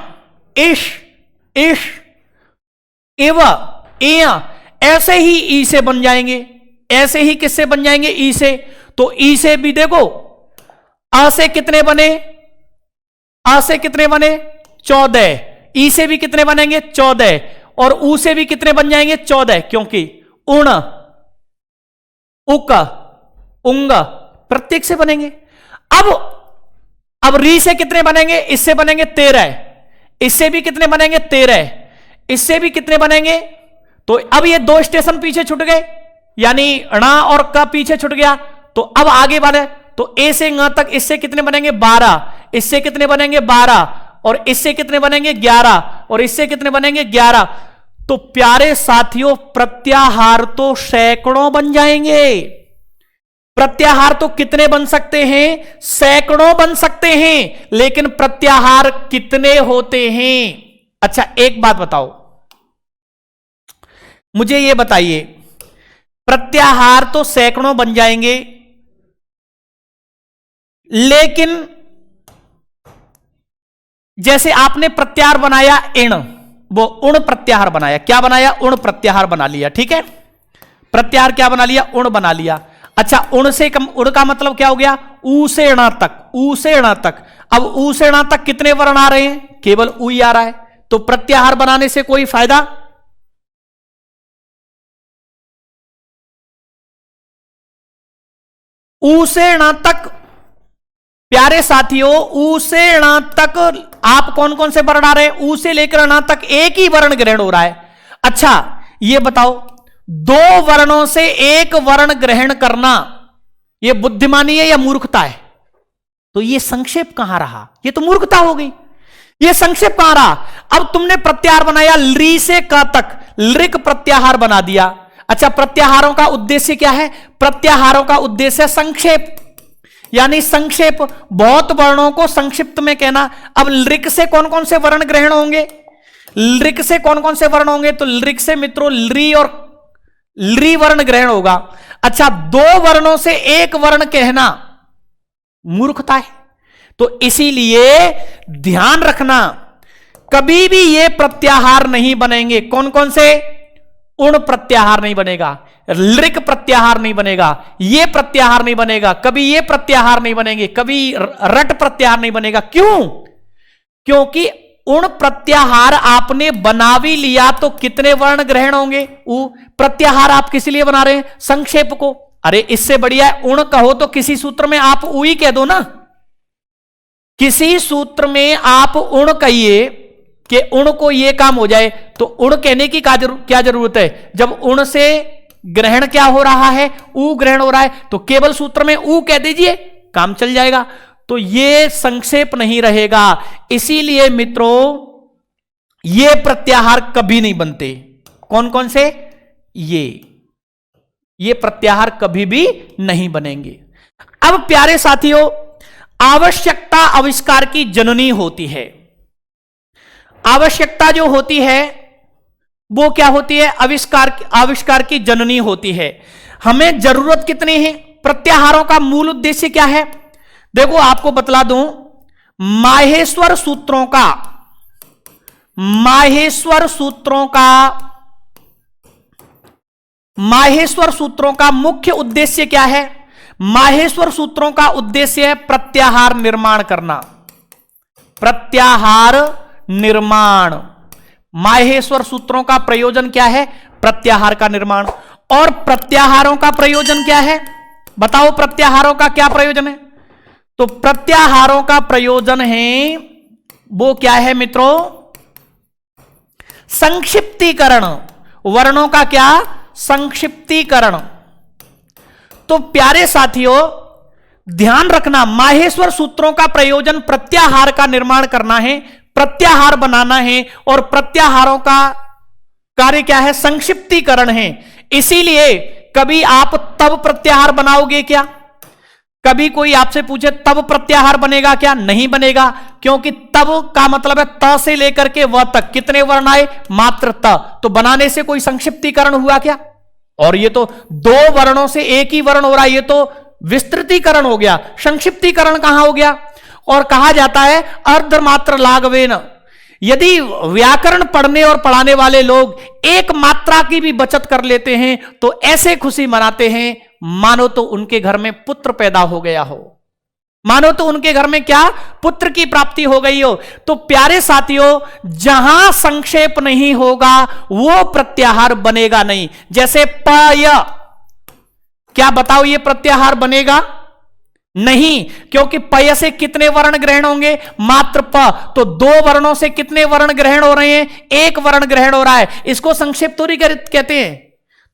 इश, इश, इव, इया। ऐसे ही ई से बन जाएंगे। ऐसे ही किससे बन जाएंगे? ई से। तो ई से भी देखो, आ से कितने बने? आ से कितने बने? 14। ई से भी कितने बनेंगे? 14। और ऊ से भी कितने बन जाएंगे? 14, क्योंकि उण, उक, उंग प्रत्येक से बनेंगे। अब री से कितने बनेंगे? इससे बनेंगे 13। इससे भी कितने बनेंगे? 13। इससे भी कितने बनेंगे? तो अब ये 2 स्टेशन पीछे छूट गए, यानी णा और का पीछे छूट गया। तो अब आगे बढ़े, तो ए से ng तक इससे कितने बनेंगे? 12। इससे कितने बनेंगे? 12। और इससे कितने बनेंगे? 11। और इससे कितने बनेंगे? 11। तो प्यारे साथियों, प्रत्याहार तो सैकड़ों बन जाएंगे। प्रत्याहार तो कितने बन सकते हैं? सैकड़ों बन सकते हैं, लेकिन प्रत्याहार कितने होते हैं? अच्छा एक बात बताओ, मुझे यह बताइए, प्रत्याहार तो सैकड़ों बन जाएंगे, लेकिन जैसे आपने प्रत्याहार बनाया इण, वो उण प्रत्याहार बनाया, क्या बनाया? उण प्रत्याहार बना लिया, ठीक है। प्रत्याहार क्या बना लिया? उण बना लिया। अच्छा उण से उण का मतलब क्या हो गया? ऊ से ण तक, ऊ से ण तक। अब ऊ से ण तक कितने वर्ण आ रहे हैं? केवल ऊ ही आ रहा है, तो प्रत्याहार बनाने से कोई फायदा? ऊ से ण तक, प्यारे साथियों, ऊ से ण तक आप कौन कौन से वर्ण आ रहे हैं? ऊ से लेकर ण तक एक ही वर्ण ग्रहण हो रहा है। अच्छा यह बताओ, दो वर्णों से एक वर्ण ग्रहण करना यह बुद्धिमानी है या मूर्खता है? तो यह संक्षेप कहां रहा? यह तो मूर्खता हो गई, यह संक्षेप कहां रहा? अब तुमने प्रत्याहार बनाया ली से क तक, लृक प्रत्याहार बना दिया। अच्छा प्रत्याहारों का उद्देश्य क्या है? प्रत्याहारों का उद्देश्य संक्षेप, यानी संक्षेप, बहुत वर्णों को संक्षिप्त में कहना। अब लृक से कौन कौन से वर्ण ग्रहण होंगे? लृक से कौन कौन से वर्ण होंगे? तो लृक से मित्रों लृ और लृ वर्ण ग्रहण होगा। अच्छा दो वर्णों से एक वर्ण कहना मूर्खता है, तो इसीलिए ध्यान रखना, कभी भी ये प्रत्याहार नहीं बनेंगे। कौन कौन से? उण प्रत्याहार नहीं बनेगा, लृक प्रत्याहार नहीं बनेगा, ये प्रत्याहार नहीं बनेगा, कभी ये प्रत्याहार नहीं बनेंगे, कभी रट प्रत्याहार नहीं बनेगा। क्यों? क्योंकि उण प्रत्याहार आपने बना भी लिया तो कितने वर्ण ग्रहण होंगे? उ प्रत्याहार आप किस लिए बना रहे हैं? संक्षेप को। अरे इससे बढ़िया है उण कहो तो किसी सूत्र में आप उ ही कह दो ना, किसी सूत्र में आप उण कहिए कि उण को यह काम हो जाए, तो उण कहने की क्या जरूरत है? जब उण से ग्रहण क्या हो रहा है? ऊ ग्रहण हो रहा है, तो केवल सूत्र में ऊ कह दीजिए, काम चल जाएगा। तो ये संक्षेप नहीं रहेगा, इसीलिए मित्रों ये प्रत्याहार कभी नहीं बनते। कौन कौन से? ये प्रत्याहार कभी भी नहीं बनेंगे। अब प्यारे साथियों, आवश्यकता आविष्कार की जननी होती है। आवश्यकता जो होती है वो क्या होती है? आविष्कार की जननी होती है। हमें जरूरत कितनी है? प्रत्याहारों का मूल उद्देश्य क्या है? देखो आपको बतला दूं, माहेश्वर सूत्रों का मुख्य उद्देश्य क्या है? माहेश्वर सूत्रों का उद्देश्य है प्रत्याहार निर्माण करना। प्रत्याहार निर्माण, माहेश्वर सूत्रों का प्रयोजन क्या है? प्रत्याहार का निर्माण। और प्रत्याहारों का प्रयोजन क्या है? बताओ प्रत्याहारों का क्या प्रयोजन है? तो प्रत्याहारों का प्रयोजन है, वो क्या है मित्रों? संक्षिप्तीकरण। वर्णों का क्या? संक्षिप्तीकरण। तो प्यारे साथियों ध्यान रखना, माहेश्वर सूत्रों का प्रयोजन प्रत्याहार का निर्माण करना है, प्रत्याहार बनाना है, और प्रत्याहारों का कार्य क्या है? संक्षिप्तीकरण है। इसीलिए कभी आप तब प्रत्याहार बनाओगे क्या? कभी कोई आपसे पूछे तब प्रत्याहार बनेगा क्या? नहीं बनेगा, क्योंकि तब का मतलब है त से लेकर के व तक कितने वर्ण आए? मात्र त। तो बनाने से कोई संक्षिप्तीकरण हुआ क्या? और ये तो दो वर्णों से एक ही वर्ण हो रहा है, ये तो विस्तृतीकरण हो गया, संक्षिप्तीकरण कहां हो गया? और कहा जाता है अर्धमात्र लाघवेन। यदि व्याकरण पढ़ने और पढ़ाने वाले लोग एक मात्रा की भी बचत कर लेते हैं तो ऐसे खुशी मनाते हैं मानो तो उनके घर में पुत्र पैदा हो गया हो, मानो तो उनके घर में क्या? पुत्र की प्राप्ति हो गई हो। तो प्यारे साथियों, जहां संक्षेप नहीं होगा वो प्रत्याहार बनेगा नहीं। जैसे पय, क्या बताओ ये प्रत्याहार बनेगा? नहीं, क्योंकि पय से कितने वर्ण ग्रहण होंगे? मात्र प। तो दो वर्णों से कितने वर्ण ग्रहण हो रहे हैं? एक वर्ण ग्रहण हो रहा है, इसको संक्षेप थोड़ी कहते हैं।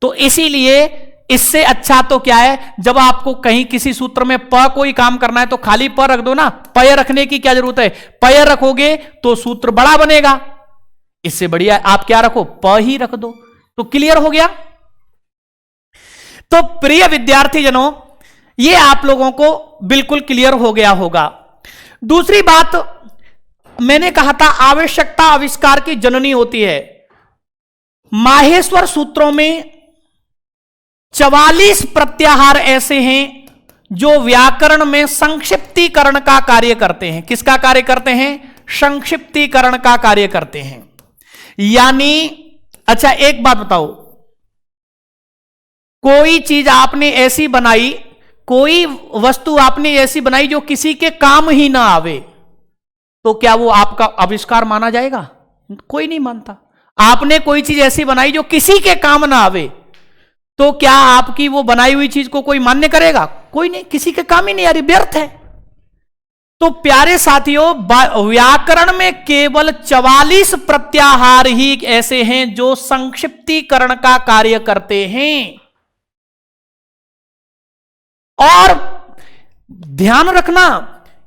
तो इसीलिए इससे अच्छा तो क्या है, जब आपको कहीं किसी सूत्र में प कोई काम करना है तो खाली प रख दो ना, पय रखने की क्या जरूरत है? पय रखोगे तो सूत्र बड़ा बनेगा, इससे बढ़िया आप क्या रखो? प ही रख दो। तो क्लियर हो गया। तो प्रिय विद्यार्थी जनों, ये आप लोगों को बिल्कुल क्लियर हो गया होगा। दूसरी बात, मैंने कहा था आवश्यकता आविष्कार की जननी होती है। माहेश्वर सूत्रों में 44 प्रत्याहार ऐसे हैं जो व्याकरण में संक्षिप्तीकरण का कार्य करते हैं। किसका कार्य करते हैं? संक्षिप्तीकरण का कार्य करते हैं। यानी अच्छा एक बात बताओ, कोई चीज आपने ऐसी बनाई, कोई वस्तु आपने ऐसी बनाई जो किसी के काम ही ना आवे, तो क्या वो आपका आविष्कार माना जाएगा? कोई नहीं मानता। आपने कोई चीज ऐसी बनाई जो किसी के काम ना आवे, तो क्या आपकी वो बनाई हुई चीज को कोई मान्य करेगा? कोई नहीं, किसी के काम ही नहीं आ रही, व्यर्थ है। तो प्यारे साथियों, व्याकरण में केवल 44 प्रत्याहार ही ऐसे हैं जो संक्षिप्तीकरण का कार्य करते हैं। और ध्यान रखना,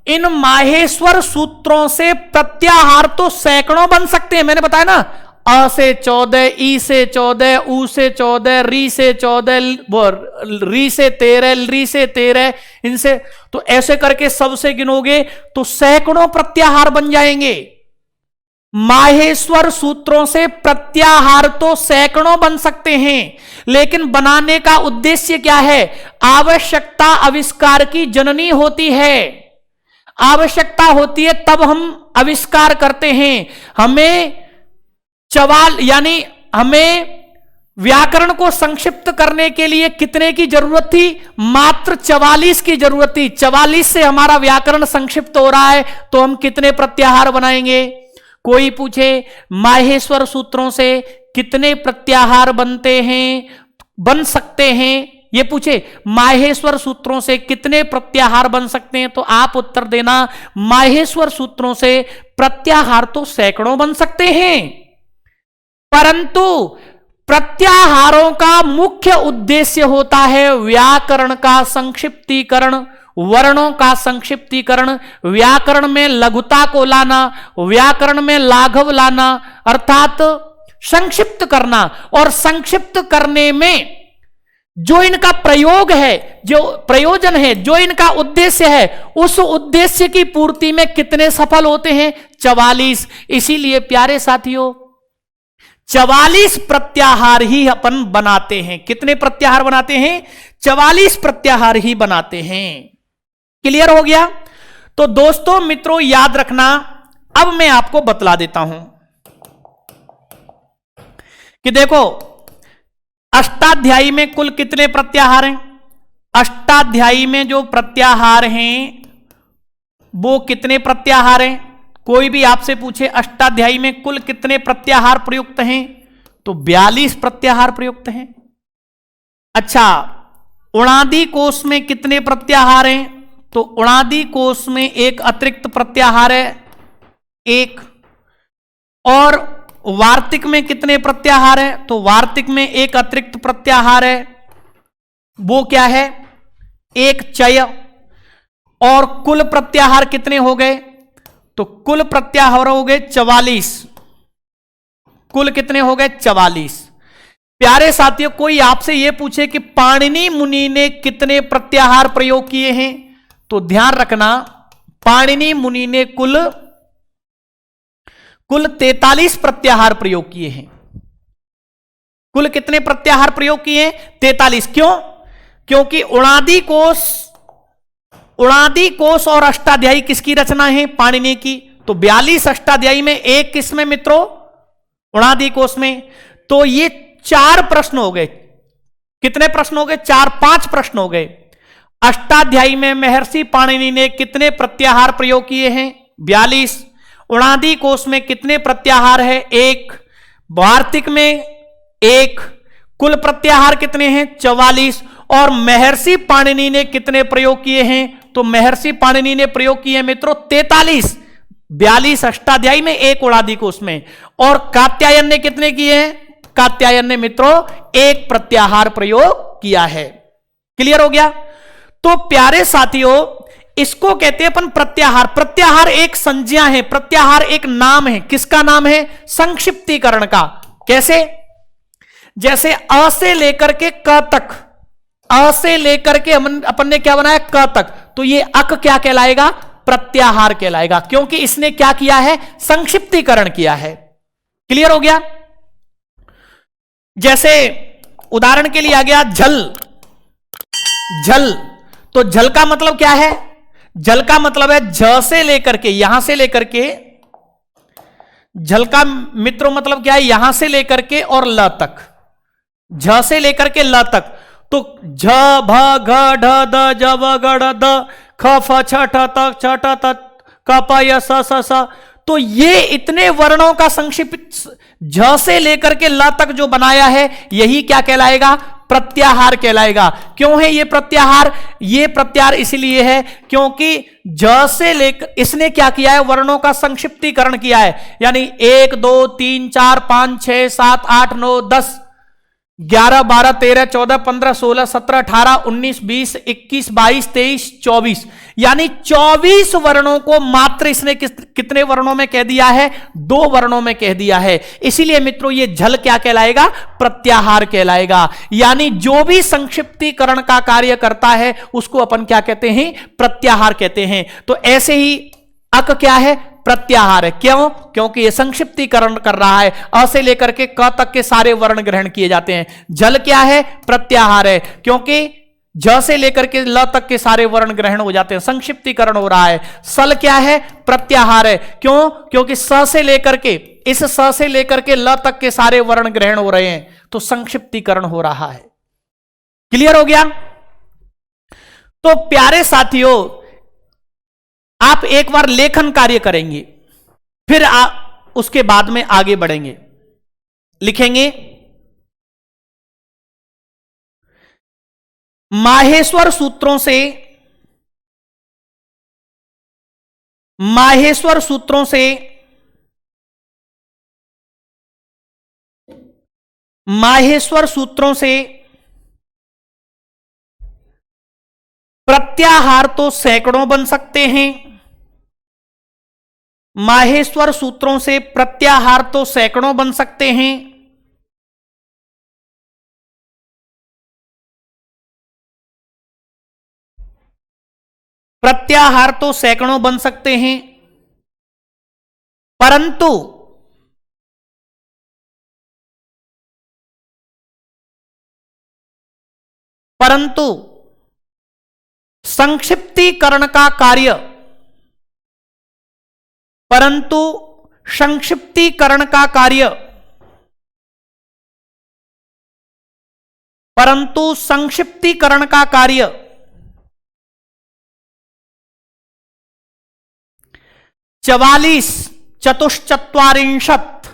इन माहेश्वर सूत्रों से प्रत्याहार तो सैकड़ों बन सकते हैं। मैंने बताया ना, अ से 14, ई से 14, ऊ से 14, री से 14, री से 13, री से 13, इनसे तो ऐसे करके सबसे गिनोगे तो सैकड़ों प्रत्याहार बन जाएंगे। माहेश्वर सूत्रों से प्रत्याहार तो सैकड़ों बन सकते हैं, लेकिन बनाने का उद्देश्य क्या है? आवश्यकता आविष्कार की जननी होती है। आवश्यकता होती है तब हम आविष्कार करते हैं। हमें यानी हमें व्याकरण को संक्षिप्त करने के लिए कितने की जरूरत थी? मात्र 44 की जरूरत थी। 44 से हमारा व्याकरण संक्षिप्त हो रहा है, तो हम कितने प्रत्याहार बनाएंगे? कोई पूछे माहेश्वर सूत्रों से कितने प्रत्याहार बनते हैं, बन सकते हैं, ये पूछे माहेश्वर सूत्रों से कितने प्रत्याहार बन सकते हैं, तो आप उत्तर देना माहेश्वर सूत्रों से प्रत्याहार तो सैकड़ों बन सकते हैं, परंतु प्रत्याहारों का मुख्य उद्देश्य होता है व्याकरण का संक्षिप्तीकरण, वर्णों का संक्षिप्तीकरण, व्याकरण में लघुता को लाना, व्याकरण में लाघव लाना, अर्थात संक्षिप्त करना। और संक्षिप्त करने में जो इनका प्रयोग है, जो प्रयोजन है, जो इनका उद्देश्य है, उस उद्देश्य की पूर्ति में कितने सफल होते हैं? 44। इसीलिए प्यारे साथियों 44 प्रत्याहार ही अपन बनाते हैं। कितने प्रत्याहार बनाते हैं? 44 प्रत्याहार ही बनाते हैं। क्लियर हो गया? तो दोस्तों मित्रों याद रखना, अब मैं आपको बतला देता हूं कि देखो अष्टाध्यायी में कुल कितने प्रत्याहार हैं? अष्टाध्यायी में जो प्रत्याहार हैं वो कितने प्रत्याहार हैं? कोई भी आपसे पूछे अष्टाध्यायी में कुल कितने प्रत्याहार प्रयुक्त हैं, तो 42 प्रत्याहार प्रयुक्त हैं। अच्छा, उणादि कोश में कितने प्रत्याहार हैं? तो उणादि कोश में एक अतिरिक्त प्रत्याहार है, एक। और वार्तिक में कितने प्रत्याहार है? तो वार्तिक में एक अतिरिक्त प्रत्याहार है, वो क्या है? एक चय। और कुल प्रत्याहार कितने हो गए? तो कुल प्रत्याहार हो गए 44। कुल कितने हो गए? 44। प्यारे साथियों, कोई आपसे यह पूछे कि पाणिनि मुनि ने कितने प्रत्याहार प्रयोग किए हैं, तो ध्यान रखना पाणिनि मुनि ने कुल 43 प्रत्याहार प्रयोग किए हैं। कुल कितने प्रत्याहार प्रयोग किए? 43। क्यों? क्योंकि उणादि कोश और अष्टाध्यायी किसकी रचना है? पाणिनि की। तो 42 अष्टाध्यायी में एक किसमें मित्रों? उणादि कोश में। तो ये 4 प्रश्न हो गए। कितने प्रश्न हो गए? 4-5 प्रश्न हो गए। अष्टाध्यायी में महर्षि पाणिनि ने कितने प्रत्याहार प्रयोग किए हैं? 42। उणादि कोश में कितने प्रत्याहार है? 1। वार्तिक में 1। कुल प्रत्याहार कितने हैं? 44। और महर्षि पाणिनि ने कितने प्रयोग किए हैं? तो महर्षि पाणिनि ने प्रयोग किए मित्रों 43। 42 अष्टाध्यायी में, 1 उणादि कोश में। और कात्यायन ने कितने किए हैं? कात्यायन ने मित्रों 1 प्रत्याहार प्रयोग किया है। क्लियर हो गया? तो प्यारे साथियों, इसको कहते हैं अपन प्रत्याहार। प्रत्याहार एक संज्ञा है, प्रत्याहार एक नाम है। किसका नाम है? संक्षिप्तीकरण का। कैसे? जैसे अ से लेकर के क तक अ से लेकर के अपन ने क्या बनाया, क तक, तो ये अक क्या कहलाएगा, प्रत्याहार कहलाएगा, क्योंकि इसने क्या किया है, संक्षिप्तीकरण किया है। क्लियर हो गया। जैसे उदाहरण के लिए आ गया झल, झल, तो झल का मतलब क्या है, झल का मतलब है झ से लेकर के, यहां से लेकर के, झल का मित्रों मतलब क्या है, यहां से लेकर के और ल तक, झ से लेकर के ल तक, तो झ भ घ ढ द ज व ग ड़ द ख फ छ ठ त छ ठ त क प य स स स, तो ये इतने वर्णों का संक्षिप्त झ से लेकर के ल तक जो बनाया है, यही क्या कहलाएगा, प्रत्याहार कहलाएगा। क्यों है ये प्रत्याहार, ये प्रत्याहार इसलिए है क्योंकि झ से लेकर इसने क्या किया है, वर्णों का संक्षिप्तीकरण किया है, यानी 1 2 3 4 5 6 7 8 9 10 11 12 13 14 15 16 17 18 19 20 21 22 23 24, यानी 24 वर्णों को मात्र इसने कितने वर्णों में कह दिया है, 2 वर्णों में कह दिया है। इसीलिए मित्रों ये झल क्या कहलाएगा, प्रत्याहार कहलाएगा, यानी जो भी संक्षिप्तीकरण का कार्य करता है उसको अपन क्या कहते हैं, प्रत्याहार कहते हैं। तो ऐसे ही अक क्या है, प्रत्याहार है। क्यों, क्योंकि यह संक्षिप्तीकरण कर रहा है, अ से लेकर के क तक के सारे वर्ण ग्रहण किए जाते हैं। जल क्या है, प्रत्याहार है, क्योंकि ज से लेकर के ल तक के सारे वर्ण ग्रहण हो जाते हैं, संक्षिप्तीकरण हो रहा है। सल क्या है, प्रत्याहार है। क्यों, क्योंकि स से लेकर के, इस स से लेकर के ल तक के सारे वर्ण ग्रहण हो रहे हैं, तो संक्षिप्तीकरण हो रहा है। क्लियर हो गया। तो प्यारे साथियों, आप एक बार लेखन कार्य करेंगे, फिर उसके बाद में आगे बढ़ेंगे। लिखेंगे माहेश्वर सूत्रों से, माहेश्वर सूत्रों से माहेश्वर सूत्रों से प्रत्याहार तो सैकड़ों बन सकते हैं, माहेश्वर सूत्रों से प्रत्याहार तो सैकड़ों बन सकते हैं, प्रत्याहार तो सैकड़ों बन सकते हैं, परंतु परंतु संक्षिप्तीकरण का कार्य, परंतु संक्षिप्तीकरण का कार्य, परंतु संक्षिप्तीकरण का कार्य 44 चतुश्चत्वारिंशत्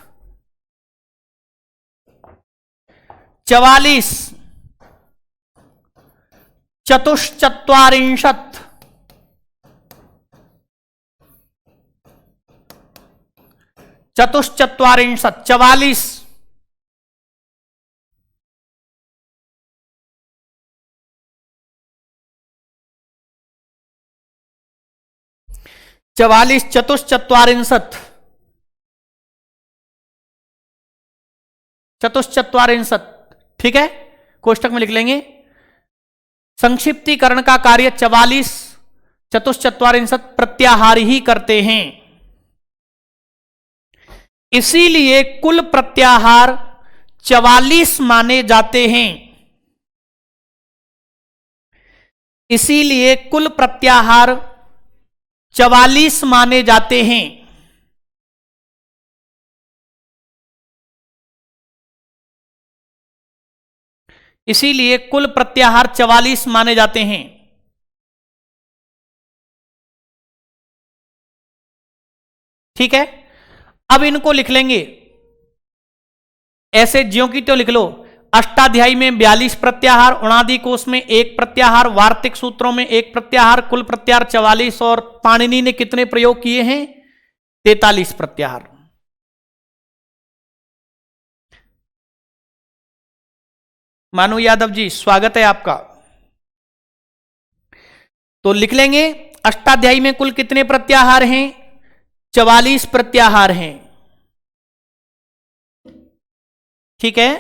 44 चतुश्चत्वारिंशत् चतुश्चत्वारिंशत् 44 44 चतुश्चत्वारिंशत् चतुश्चत्वारिंशत्, ठीक है, कोष्टक में लिख लेंगे। संक्षिप्तीकरण का कार्य 44 चतुश्चत्वारिंशत् प्रत्याहार ही करते हैं, इसीलिए कुल प्रत्याहार 44 माने जाते हैं, इसीलिए कुल प्रत्याहार 44 माने जाते हैं। इसीलिए कुल प्रत्याहार 44 माने जाते हैं। ठीक है, अब इनको लिख लेंगे ऐसे, ज्यों की त्यों लिख लो। अष्टाध्यायी में 42 प्रत्याहार, उणादि कोश में 1 प्रत्याहार, वार्तिक सूत्रों में 1 प्रत्याहार, कुल प्रत्याहार 44, और पाणिनि ने कितने प्रयोग किए हैं, 43 प्रत्याहार। मानु यादव जी, स्वागत है आपका। तो लिख लेंगे अष्टाध्यायी में कुल कितने प्रत्याहार हैं, 44 प्रत्याहार हैं। ठीक है,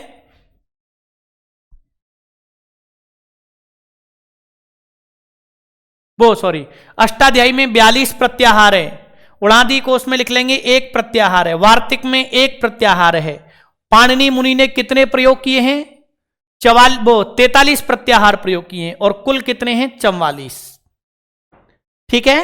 वो सॉरी, अष्टाध्यायी में 42 प्रत्याहार है, उड़ादी कोश में लिख लेंगे 1 प्रत्याहार है, वार्तिक में 1 प्रत्याहार है। पाणिनि मुनि ने कितने प्रयोग किए हैं? 43 प्रत्याहार प्रयोग किए हैं, और कुल कितने हैं? 44। ठीक है।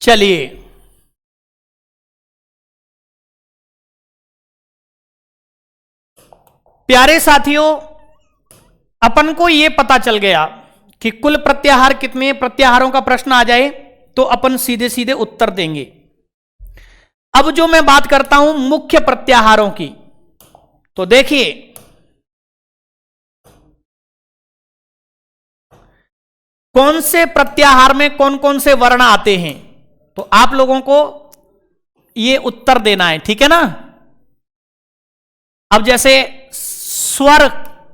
चलिए, प्यारे साथियों, अपन को यह पता चल गया कि कुल प्रत्याहार कितने, प्रत्याहारों का प्रश्न आ जाए तो अपन सीधे सीधे उत्तर देंगे। अब जो मैं बात करता हूं मुख्य प्रत्याहारों की, तो देखिए कौन से प्रत्याहार में कौन कौन से वर्ण आते हैं, तो आप लोगों को यह उत्तर देना है। ठीक है ना। अब जैसे स्वर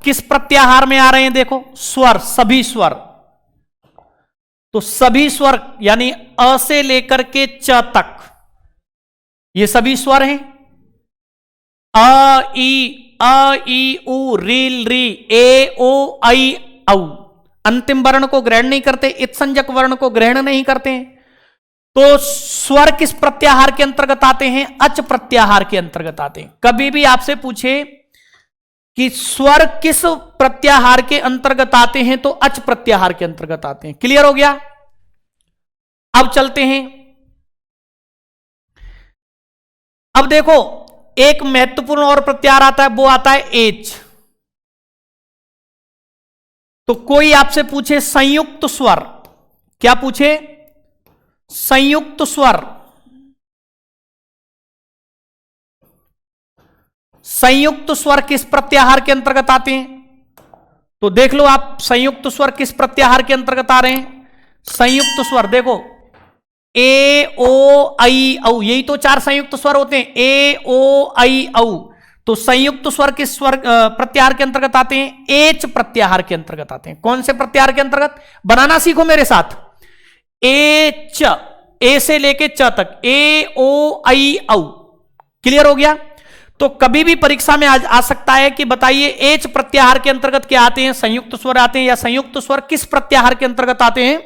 किस प्रत्याहार में आ रहे हैं? देखो, स्वर, सभी स्वर, तो सभी स्वर यानी अ से लेकर के च तक ये सभी स्वर हैं। अ ई उ रील री ए ओ आई औ। अंतिम वर्ण को ग्रहण नहीं करते, इत्संजक वर्ण को ग्रहण नहीं करते हैं। तो स्वर किस प्रत्याहार के अंतर्गत आते हैं? अच प्रत्याहार के अंतर्गत आते हैं। कभी भी आपसे पूछे कि स्वर किस प्रत्याहार के अंतर्गत आते हैं, तो अच प्रत्याहार के अंतर्गत आते हैं। क्लियर हो गया। अब चलते हैं। अब देखो, एक महत्वपूर्ण और प्रत्याहार आता है, वो आता है एच। तो कोई आपसे पूछे संयुक्त स्वर, क्या पूछे? संयुक्त स्वर। संयुक्त स्वर किस प्रत्याहार के अंतर्गत आते हैं? तो देख लो आप, संयुक्त स्वर किस प्रत्याहार के अंतर्गत आ रहे हैं? संयुक्त स्वर देखो, ए ओ आई औ, यही तो 4 संयुक्त स्वर होते हैं, ए ओ आई औ। तो संयुक्त स्वर किस स्वर प्रत्याहार के अंतर्गत आते हैं? एच प्रत्याहार के अंतर्गत आते हैं। कौन से प्रत्याहार के अंतर्गत? बनाना सीखो मेरे साथ। ए च, ए से लेके च तक, ए ओ आई औ। क्लियर हो गया। तो कभी भी परीक्षा में आ सकता है कि बताइए एच प्रत्याहार के अंतर्गत क्या आते हैं? संयुक्त स्वर आते हैं, या संयुक्त स्वर किस प्रत्याहार के अंतर्गत आते हैं?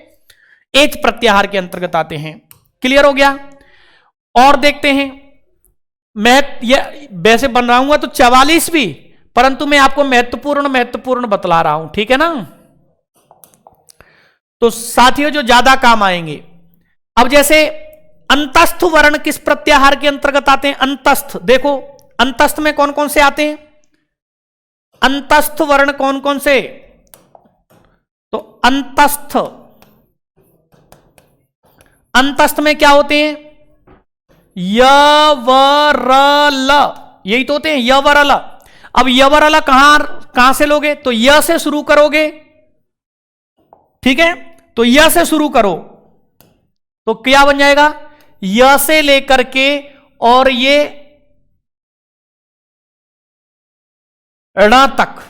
एच प्रत्याहार के अंतर्गत आते हैं। क्लियर हो गया। और देखते हैं, मैं वैसे बन रहा हूं तो 44 भी, परंतु मैं आपको महत्वपूर्ण बतला रहा हूं। ठीक है ना। तो साथियों जो ज्यादा काम आएंगे, अब जैसे अंतस्थ वर्ण किस प्रत्याहार के अंतर्गत आते हैं? अंतस्थ, देखो अंतस्थ में कौन कौन से आते हैं? अंतस्थ वर्ण कौन कौन से? तो अंतस्थ, अंतस्थ में क्या होते हैं? य व र ल, यही तो होते हैं, य व र ल। अब य व र ल कहां से लोगे? तो य से शुरू करोगे। ठीक है, तो य से शुरू करो, तो क्या बन जाएगा? य से लेकर के और ये ण तक,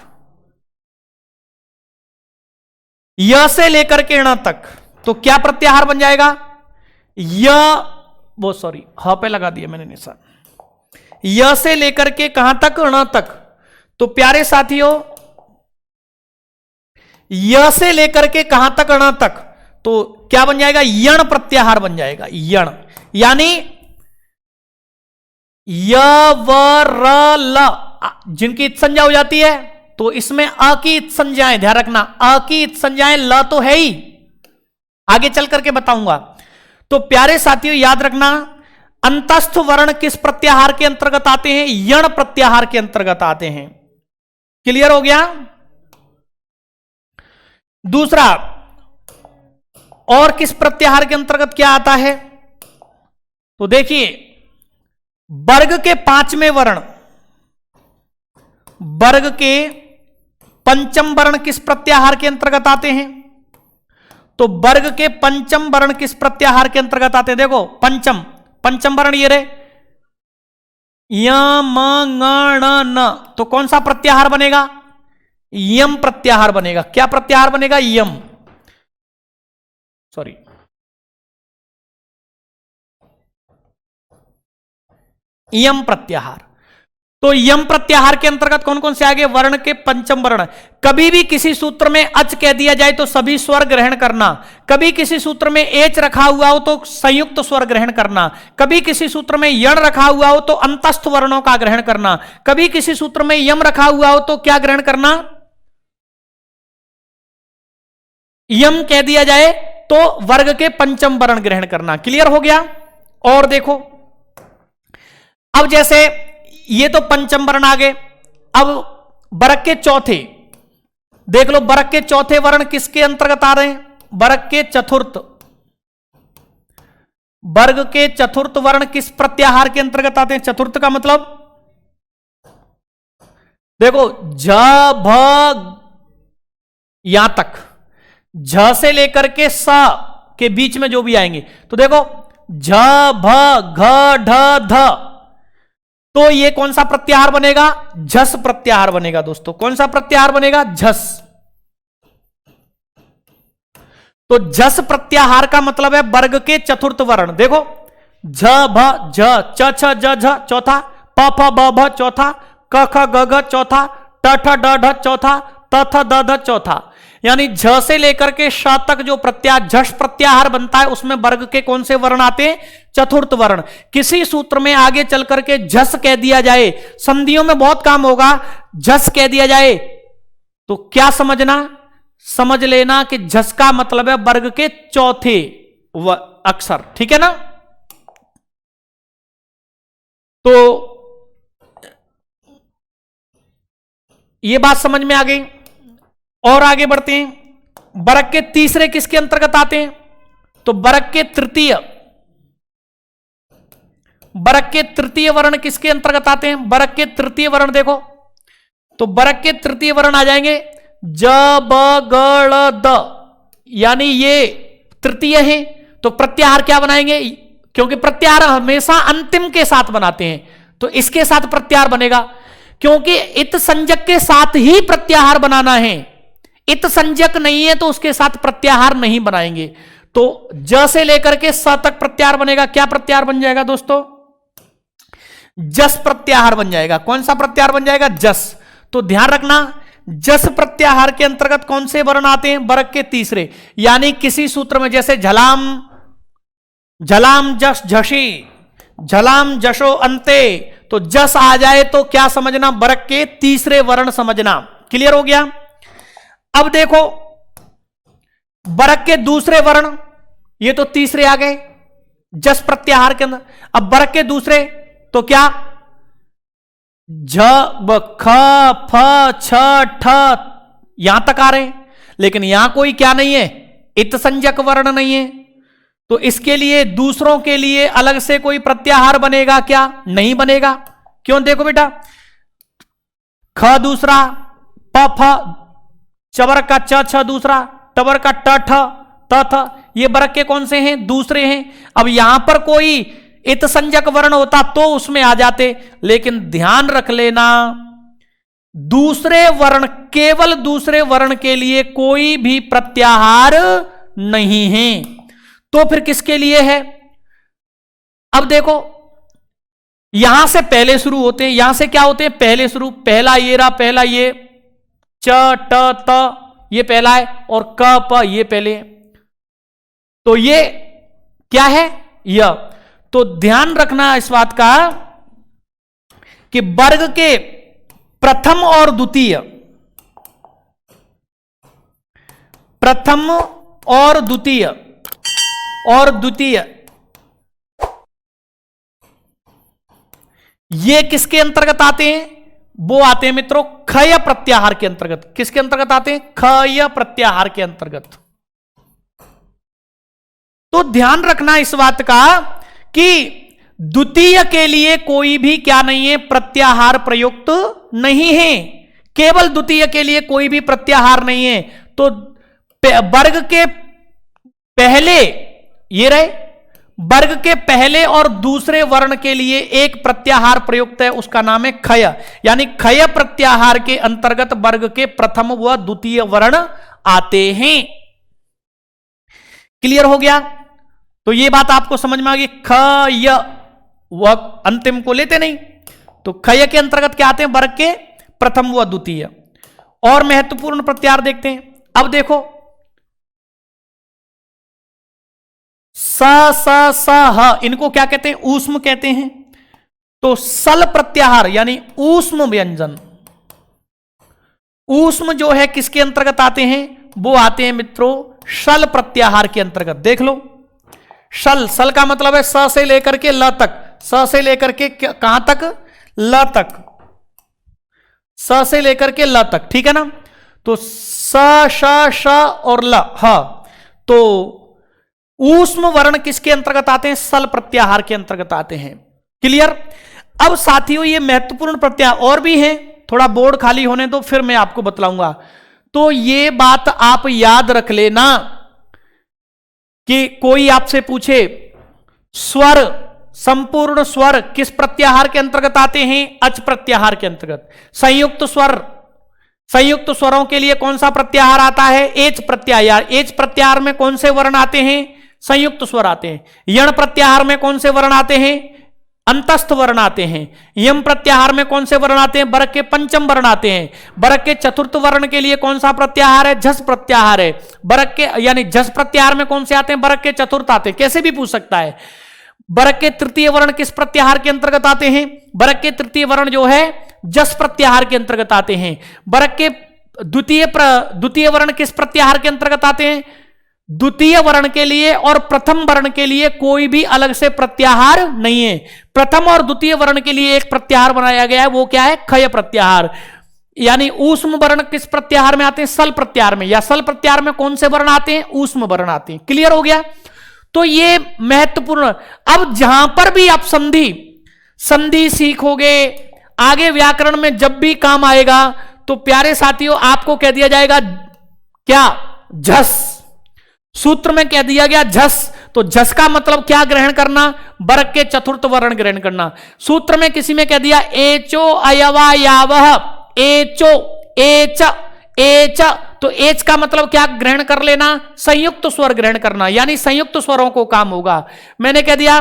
य से लेकर के ण तक, तो क्या प्रत्याहार बन जाएगा? वो सॉरी, ह पे लगा दिया मैंने निशान। य से लेकर के कहां तक? ण तक। तो प्यारे साथियों, य से लेकर के कहां तक? ण तक, तो क्या बन जाएगा? यण प्रत्याहार बन जाएगा। यण यानी य व र ल, जिनकी इत संज्ञा हो जाती है, तो इसमें अ की इत संज्ञाएं, ध्यान रखना, अ की इत संज्ञाएं ल तो है ही, आगे चल करके बताऊंगा। तो प्यारे साथियों याद रखना, अंतस्थ वर्ण किस प्रत्याहार के अंतर्गत आते हैं? यण प्रत्याहार के अंतर्गत आते हैं। क्लियर हो गया। दूसरा, और किस प्रत्याहार के अंतर्गत क्या आता है? तो देखिए, वर्ग के 5वें वर्ण, वर्ग के पंचम वर्ण किस प्रत्याहार के अंतर्गत आते हैं? तो वर्ग के पंचम वर्ण किस प्रत्याहार के अंतर्गत आते हैं? देखो पंचम वर्ण ये रहे, य म ङ ण न, तो कौन सा प्रत्याहार बनेगा? यम प्रत्याहार बनेगा। क्या प्रत्याहार बनेगा? यम, सॉरी, यम प्रत्याहार। तो यम प्रत्याहार के अंतर्गत कौन कौन से आ गए? वर्ण के पंचम वर्ण। कभी भी किसी सूत्र में अच कह दिया जाए तो सभी स्वर ग्रहण करना, कभी किसी सूत्र में एच रखा हुआ हो तो संयुक्त स्वर ग्रहण करना, कभी किसी सूत्र में यण रखा हुआ हो तो अंतस्थ वर्णों का ग्रहण करना, कभी किसी सूत्र में यम रखा हुआ हो तो क्या ग्रहण करना? यम कह दिया जाए तो वर्ग के पंचम वर्ण ग्रहण करना। क्लियर हो गया? और देखो, अब जैसे ये तो पंचम वर्ण आ गए, अब वर्ग के चौथे देख लो। वर्ग के चौथे वर्ण किसके अंतर्गत आ रहे हैं? वर्ग के चतुर्थ। वर्ग के चतुर्थ वर्ण किस प्रत्याहार के अंतर्गत आते हैं? चतुर्थ का मतलब देखो, झ भ यहां तक, झ से लेकर के स के बीच में जो भी आएंगे, तो देखो झ भ घ ढ ध, तो ये कौन सा प्रत्याहार बनेगा? झस प्रत्याहार बनेगा दोस्तों। कौन सा प्रत्याहार बनेगा? झस। तो झस प्रत्याहार का मतलब है वर्ग के चतुर्थ वर्ण। देखो, झ भ झ, च छ ज झ चौथा, प फ ब भ चौथा, क ख ग घ चौथा, ट ठ ड ढ चौथा, त थ द ध चौथा। यानी झ से लेकर के श तक जो झस प्रत्याहार बनता है उसमें वर्ग के कौन से वर्ण आते हैं? चतुर्थ वर्ण। किसी सूत्र में आगे चल करके झस कह दिया जाए, संधियों में बहुत काम होगा, झस कह दिया जाए तो क्या समझना? समझ लेना कि झस का मतलब है वर्ग के चौथे अक्षर। ठीक है ना? तो ये बात समझ में आ गई। और आगे बढ़ते हैं। वर्ग के तीसरे किसके अंतर्गत आते हैं? तो वर्ग के तृतीय। वर्ग के तृतीय वर्ण किसके अंतर्गत आते हैं? वर्ग के तृतीय वर्ण देखो, तो वर्ग के तृतीय वर्ण आ जाएंगे ज ब ग ड़ द, यानी ये तृतीय है तो प्रत्याहार क्या बनाएंगे? क्योंकि प्रत्याहार हमेशा अंतिम के साथ बनाते हैं, तो इसके साथ प्रत्याहार बनेगा, क्योंकि इत संज्ञक के साथ ही प्रत्याहार बनाना है। इत संज्ञक नहीं है तो उसके साथ प्रत्याहार नहीं बनाएंगे। तो ज से लेकर के स तक प्रत्याहार बनेगा। क्या प्रत्याहार बन जाएगा दोस्तों? जस प्रत्याहार बन जाएगा। कौन सा प्रत्याहार बन जाएगा? जस। तो ध्यान रखना, जस प्रत्याहार के अंतर्गत कौन से वर्ण आते हैं? वर्ग के तीसरे। यानी किसी सूत्र में जैसे झलाम, झलाम जस झसी, झलाम जशो अंते, तो जस आ जाए तो क्या समझना? वर्ग के तीसरे वर्ण समझना। क्लियर हो गया? अब देखो, वर्ग के दूसरे वर्ण, ये तो तीसरे आ गए जस प्रत्याहार के अंदर। अब वर्ग के दूसरे तो क्या? झ ब ख फ छ ठ यहां तक आ रहे हैं, लेकिन यहां कोई क्या नहीं है? इत संज्ञक वर्ण नहीं है, तो इसके लिए दूसरों के लिए अलग से कोई प्रत्याहार बनेगा क्या? नहीं बनेगा। क्यों? देखो बेटा, ख दूसरा, प फ, चवर का च छ दूसरा, टवर का ट ठ त थ, ये वर्ग के कौन से हैं? दूसरे हैं। अब यहां पर कोई इत संज्ञक वर्ण होता तो उसमें आ जाते, लेकिन ध्यान रख लेना, दूसरे वर्ण, केवल दूसरे वर्ण के लिए कोई भी प्रत्याहार नहीं है। तो फिर किसके लिए है? अब देखो, यहां से पहले शुरू होते हैं। यहां से क्या होते हैं? पहले शुरू। पहला ये रहा, पहला ये च ट त, ये पहला है, और क प ये पहले है, तो ये क्या है? य। तो ध्यान रखना इस बात का कि वर्ग के प्रथम और द्वितीय, प्रथम और द्वितीय और द्वितीय, ये किसके अंतर्गत आते हैं? वो आते हैं मित्रों खय प्रत्याहार के अंतर्गत। किसके अंतर्गत आते हैं? खय प्रत्याहार के अंतर्गत। तो ध्यान रखना इस बात का कि द्वितीय के लिए कोई भी क्या नहीं है? प्रत्याहार प्रयुक्त नहीं है। केवल द्वितीय के लिए कोई भी प्रत्याहार नहीं है। तो वर्ग के पहले ये रहे, वर्ग के पहले और दूसरे वर्ण के लिए एक प्रत्याहार प्रयुक्त है, उसका नाम है खय। यानी खय प्रत्याहार के अंतर्गत वर्ग के प्रथम व द्वितीय वर्ण आते हैं। क्लियर हो गया? तो ये बात आपको समझ में आ गई। खय वह अंतिम को लेते नहीं। तो खय के अंतर्गत क्या आते हैं? वर्ग के प्रथम व द्वितीय। और महत्वपूर्ण प्रत्याहार देखते हैं। अब देखो, स स स ह, इनको क्या कहते हैं? ऊष्म कहते हैं। तो सल प्रत्याहार यानी ऊष्म व्यंजन, ऊष्म जो है किसके अंतर्गत आते हैं? वो आते हैं मित्रों शल प्रत्याहार के अंतर्गत। देख लो, शल, सल का मतलब है स से लेकर के ल तक, स से लेकर के कहां तक? ल तक, स से लेकर के ल तक, ठीक है ना। तो स श श और ल, ह, तो ऊष्म वर्ण किसके अंतर्गत आते हैं? सल प्रत्याहार के अंतर्गत आते हैं। क्लियर? अब साथियों ये महत्वपूर्ण प्रत्याहार और भी हैं, थोड़ा बोर्ड खाली होने दो फिर मैं आपको बतलाऊंगा। तो ये बात आप याद रख लेना कि कोई आपसे पूछे स्वर, संपूर्ण स्वर किस प्रत्याहार के अंतर्गत आते हैं? अच प्रत्याहार के अंतर्गत। संयुक्त स्वर, संयुक्त स्वरों के लिए कौन सा प्रत्याहार आता है? एच प्रत्याहार। एच प्रत्याहार में कौन से वर्ण आते हैं? संयुक्त स्वर आते हैं। यण प्रत्याहार में कौन से वर्ण आते हैं? अंतस्थ वर्ण आते हैं। यम प्रत्याहार में कौन से वर्ण आते हैं? वर्ग के पंचम वर्ण आते हैं। वर्ग के चतुर्थ वर्ण के लिए कौन सा प्रत्याहार है? झस प्रत्याहार है। वर्ग के यानी झस प्रत्याहार में कौन से आते हैं? वर्ग के चतुर्थ आते हैं। कैसे भी पूछ सकता है। वर्ग के तृतीय वर्ण किस प्रत्याहार के अंतर्गत आते हैं? वर्ग के तृतीय वर्ण जो है जस प्रत्याहार के अंतर्गत आते हैं। वर्ग के द्वितीय वर्ण किस प्रत्याहार के अंतर्गत आते हैं? द्वितीय वर्ण के लिए और प्रथम वर्ण के लिए कोई भी अलग से प्रत्याहार नहीं है। प्रथम और द्वितीय वर्ण के लिए एक प्रत्याहार बनाया गया है, वो क्या है? खय प्रत्याहार। यानी ऊष्म वर्ण किस प्रत्याहार में आते हैं? सल प्रत्याहार में। या सल प्रत्याहार में कौन से वर्ण आते हैं? ऊष्म वर्ण आते हैं। क्लियर हो गया? तो ये महत्वपूर्ण। अब जहां पर भी आप संधि, संधि सीखोगे, आगे व्याकरण में जब भी काम आएगा, तो प्यारे साथियों आपको कह दिया जाएगा क्या? झस। सूत्र में कह दिया गया झस। तो झस का मतलब क्या ग्रहण करना? वर्ग के चतुर्थ वर्ण ग्रहण करना। सूत्र में किसी में कह दिया एचो अयवा यावह, एचो, एच, एच, तो एच का मतलब क्या ग्रहण कर लेना? संयुक्त स्वर ग्रहण करना, यानी संयुक्त स्वरों को काम होगा। मैंने कह दिया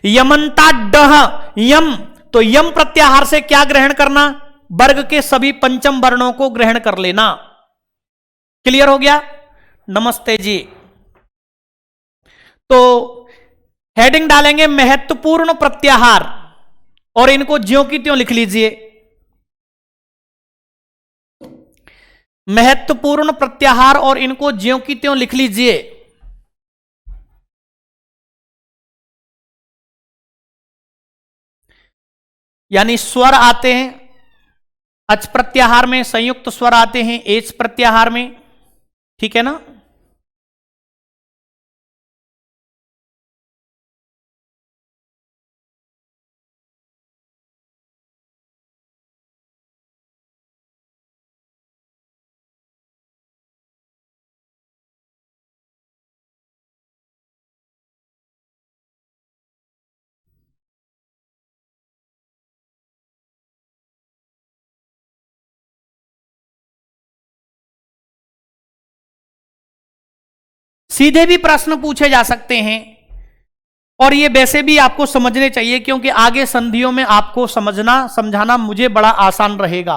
यमंता डह, यम, तो यम प्रत्याहार से क्या ग्रहण करना? वर्ग के सभी पंचम वर्णों को ग्रहण कर लेना। क्लियर हो गया? नमस्ते जी। तो हेडिंग डालेंगे महत्वपूर्ण प्रत्याहार, और इनको ज्यों की त्यों लिख लीजिए। महत्वपूर्ण प्रत्याहार और इनको ज्यों की त्यों लिख लीजिए। यानी स्वर आते हैं अच प्रत्याहार में, संयुक्त स्वर आते हैं एच प्रत्याहार में, ठीक है ना। सीधे भी प्रश्न पूछे जा सकते हैं, और ये वैसे भी आपको समझने चाहिए, क्योंकि आगे संधियों में आपको समझना समझाना मुझे बड़ा आसान रहेगा।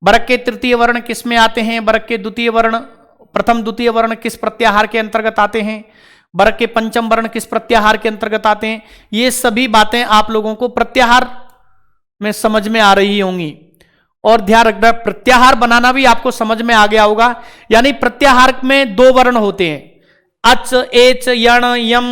वर्ग के तृतीय वर्ण किस में आते हैं? वर्ग के द्वितीय वर्ण, प्रथम द्वितीय वर्ण किस प्रत्याहार के अंतर्गत आते हैं? वर्ग के पंचम वर्ण किस प्रत्याहार के अंतर्गत आते हैं? ये सभी बातें आप लोगों को प्रत्याहार में समझ में आ रही होंगी। और ध्यान रखना, प्रत्याहार बनाना भी आपको समझ में आ गया होगा। यानी प्रत्याहार में दो वर्ण होते हैं, अच, एच, यण, यम,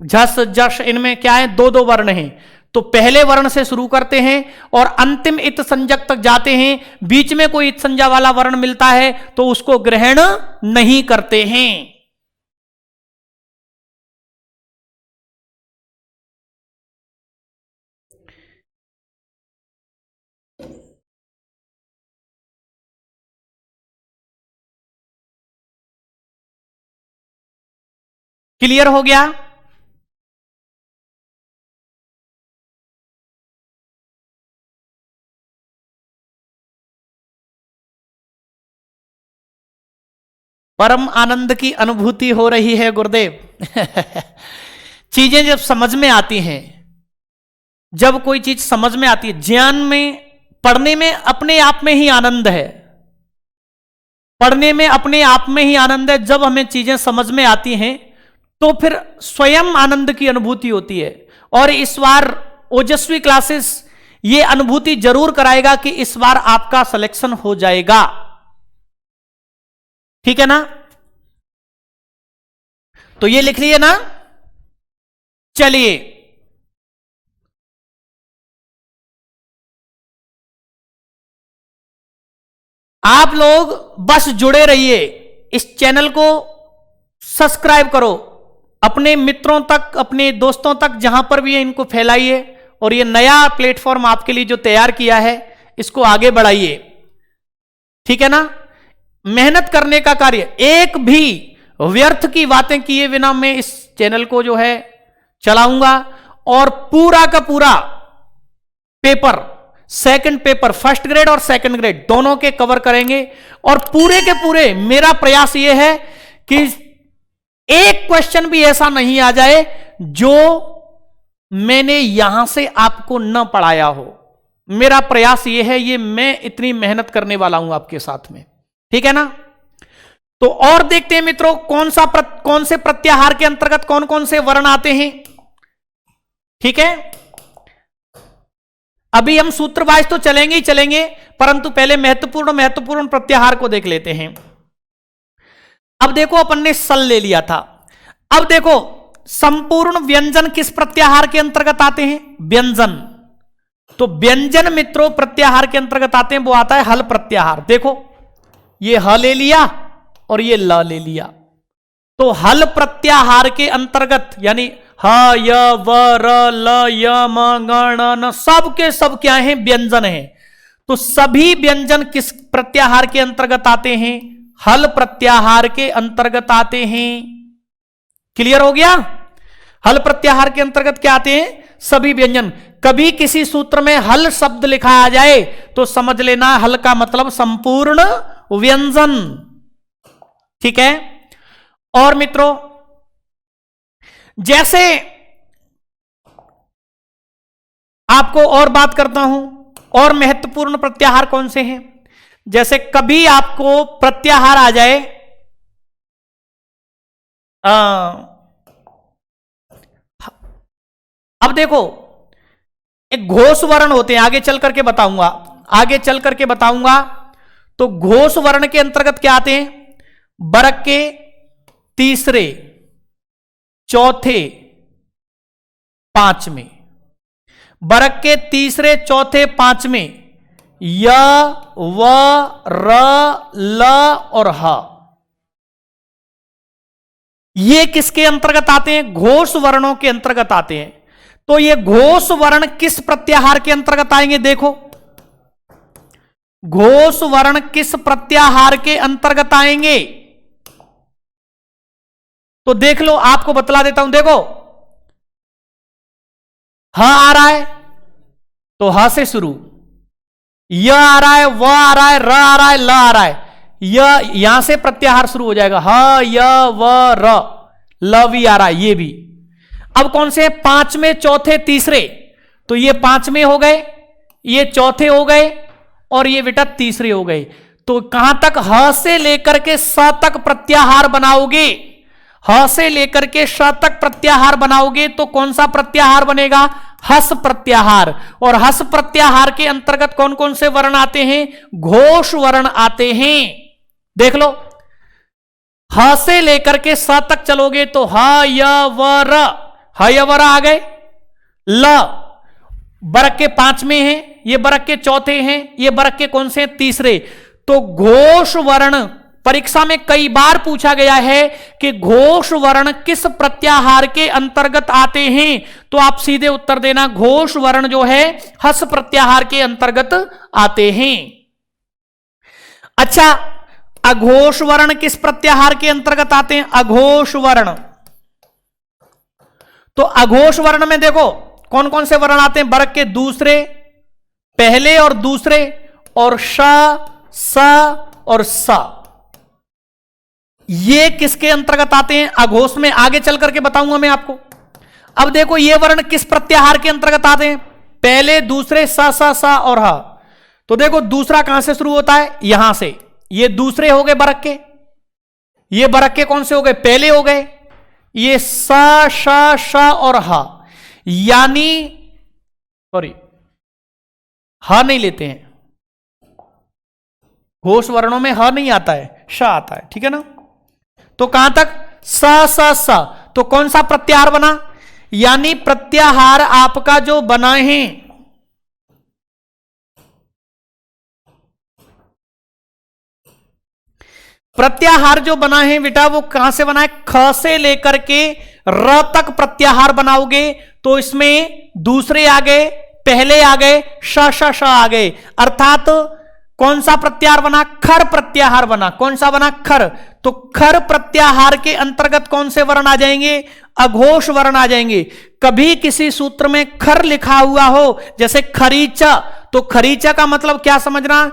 झस, जश, इनमें क्या है? दो दो वर्ण हैं। तो पहले वर्ण से शुरू करते हैं और अंतिम इत संजक तक जाते हैं। बीच में कोई इत संज्ञा वाला वर्ण मिलता है तो उसको ग्रहण नहीं करते हैं। क्लियर हो गया? परम आनंद की अनुभूति हो रही है गुरुदेव। चीजें जब समझ में आती हैं, जब कोई चीज समझ में आती है, ज्ञान में पढ़ने में अपने आप में ही आनंद है, पढ़ने में अपने आप में ही आनंद है। जब हमें चीजें समझ में आती हैं तो फिर स्वयं आनंद की अनुभूति होती है। और इस बार ओजस्वी क्लासेस ये अनुभूति जरूर कराएगा कि इस बार आपका सिलेक्शन हो जाएगा, ठीक है ना? तो ये लिख लिए ना। चलिए, आप लोग बस जुड़े रहिए, इस चैनल को सब्सक्राइब करो, अपने मित्रों तक, अपने दोस्तों तक जहां पर भी है इनको फैलाइए, और ये नया प्लेटफॉर्म आपके लिए जो तैयार किया है इसको आगे बढ़ाइए, ठीक है ना? मेहनत करने का कार्य, एक भी व्यर्थ की बातें किए बिना मैं इस चैनल को जो है चलाऊंगा, और पूरा का पूरा paper, second paper, first grade और सेकंड ग्रेड दोनों के कवर करेंगे। और पूरे के पूरे मेरा प्रयास यह है कि एक क्वेश्चन भी ऐसा नहीं आ जाए जो मैंने यहां से आपको न पढ़ाया हो। मेरा प्रयास यह है, ये मैं इतनी मेहनत करने वाला हूं आपके साथ में, ठीक है ना? तो और देखते हैं मित्रों, कौन से प्रत्याहार के अंतर्गत कौन कौन से वर्ण आते हैं, ठीक है? अभी हम सूत्रवाइज तो चलेंगे ही चलेंगे, परंतु पहले महत्वपूर्ण प्रत्याहार को देख लेते हैं। अब देखो, अपन ने सल ले लिया था। अब देखो, संपूर्ण व्यंजन किस प्रत्याहार के अंतर्गत आते हैं? व्यंजन। तो व्यंजन मित्रों प्रत्याहार के अंतर्गत आते हैं, वो आता है हल प्रत्याहार। देखो, ये ह ले लिया और ये ल ले लिया, तो हल प्रत्याहार के अंतर्गत यानी ह, य, व, र, ल, य, म, ग, ण, न, सब के सब क्या हैं? व्यंजन हैं। तो सभी व्यंजन किस प्रत्याहार के अंतर्गत आते हैं? हल प्रत्याहार के अंतर्गत आते हैं। क्लियर हो गया? हल प्रत्याहार के अंतर्गत क्या आते हैं? सभी व्यंजन। कभी किसी सूत्र में हल शब्द लिखा आ जाए तो समझ लेना हल का मतलब संपूर्ण व्यंजन, ठीक है? और मित्रों, जैसे आपको और बात करता हूं, और महत्वपूर्ण प्रत्याहार कौन से हैं? जैसे कभी आपको प्रत्याहार आ जाए, अब देखो, एक घोष वर्ण होते हैं, आगे चल करके बताऊंगा, तो घोष वर्ण के अंतर्गत क्या आते हैं? वर्ग के तीसरे, चौथे, पांचवें। वर्ग के तीसरे, चौथे, पांचवें य, व, र, ल और ह, ये किसके अंतर्गत आते हैं? घोष वर्णों के अंतर्गत आते हैं। तो ये घोष वर्ण किस प्रत्याहार के अंतर्गत आएंगे? देखो, घोष वर्ण किस प्रत्याहार के अंतर्गत आएंगे? तो देख लो, आपको बतला देता हूं। देखो, ह आ रहा है तो ह से शुरू, य आ रहा है, व आ रहा है, र आ रहा है, ल आ रहा है, यहां से प्रत्याहार शुरू हो जाएगा। ह, य, व, र, ल भी आ रहा है, ये भी। अब कौन से? पांचवें, चौथे, तीसरे। तो ये पांचवें हो गए, ये चौथे हो गए, और ये बेटा तीसरे हो गए। तो कहां तक? ह से लेकर के स तक प्रत्याहार बनाओगे, ह से लेकर के श तक प्रत्याहार बनाओगे तो कौन सा प्रत्याहार बनेगा? हस प्रत्याहार। और हस प्रत्याहार के अंतर्गत कौन कौन से वर्ण आते हैं? घोष वर्ण आते हैं। देख लो, ह से लेकर के स तक चलोगे तो ह, य, व, र, ह, य, व, र आ गए। ल वर्ग के पांचवें हैं, ये वर्ग के चौथे हैं, ये वर्ग के कौन से? तीसरे। तो घोष वर्ण परीक्षा में कई बार पूछा गया है कि घोष वर्ण किस प्रत्याहार के अंतर्गत आते हैं, तो आप सीधे उत्तर देना, घोष वर्ण जो है हस प्रत्याहार के अंतर्गत आते हैं। अच्छा, अघोष वर्ण किस प्रत्याहार के अंतर्गत आते हैं? अघोष वर्ण। तो अघोष वर्ण में देखो कौन कौन से वर्ण आते हैं? वर्ग के दूसरे, पहले और दूसरे, और श, स और स। ये किसके अंतर्गत आते हैं? अघोष में। आगे चल करके बताऊंगा मैं आपको। अब देखो ये वर्ण किस प्रत्याहार के अंतर्गत आते हैं? पहले, दूसरे, सा और हा। तो देखो दूसरा कहां से शुरू होता है? यहां से। ये दूसरे हो गए बरक के, ये बरक के कौन से हो गए? पहले हो गए। ये सा, शा और हा, यानी सॉरी हा नहीं लेते हैं, घोष वर्णों में ह नहीं आता है, श आता है, ठीक है ना। तो कहां तक? सा। तो कौन सा प्रत्याहार बना? यानी प्रत्याहार आपका जो बना है, प्रत्याहार जो बना है बेटा वो कहां से बना है? ख से लेकर के र तक प्रत्याहार बनाओगे तो इसमें दूसरे आ गए, पहले आ गए, श आ गए, अर्थात कौन सा प्रत्याहार बना? खर प्रत्याहार बना। कौन सा बना? खर। तो खर प्रत्याहार के अंतर्गत कौन से वर्ण आ जाएंगे? अघोष वर्ण आ जाएंगे। कभी किसी सूत्र में खर लिखा हुआ हो, जैसे खरीचा, तो खरीचा का मतलब क्या समझना?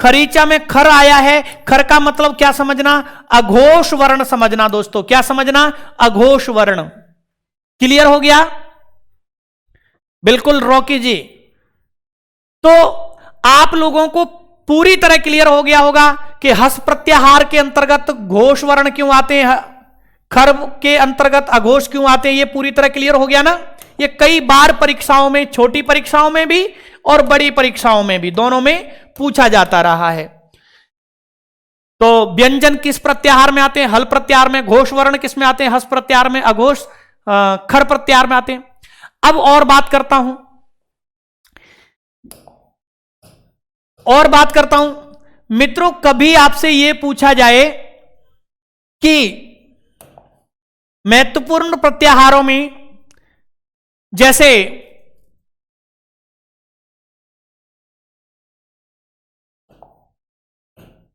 खरीचा में खर आया है, खर का मतलब क्या समझना? अघोष वर्ण समझना दोस्तों। क्या समझना? अघोष वर्ण। क्लियर हो गया? बिल्कुल रो कीजिए। तो आप लोगों को पूरी तरह क्लियर हो गया होगा कि हस प्रत्याहार के अंतर्गत घोष वर्ण क्यों आते हैं, खर के अंतर्गत अघोष क्यों आते हैं, ये पूरी तरह क्लियर हो गया ना। ये कई बार परीक्षाओं में, छोटी परीक्षाओं में भी और बड़ी परीक्षाओं में भी, दोनों में पूछा जाता रहा है। तो व्यंजन किस प्रत्याहार में आते हैं? हल प्रत्याहार में। घोष वर्ण किस में आते हैं? हस प्रत्याहार में। अघोष खर प्रत्याहार में आते हैं। अब और बात करता हूं, मित्रों, कभी आपसे यह पूछा जाए कि महत्वपूर्ण प्रत्याहारों में, जैसे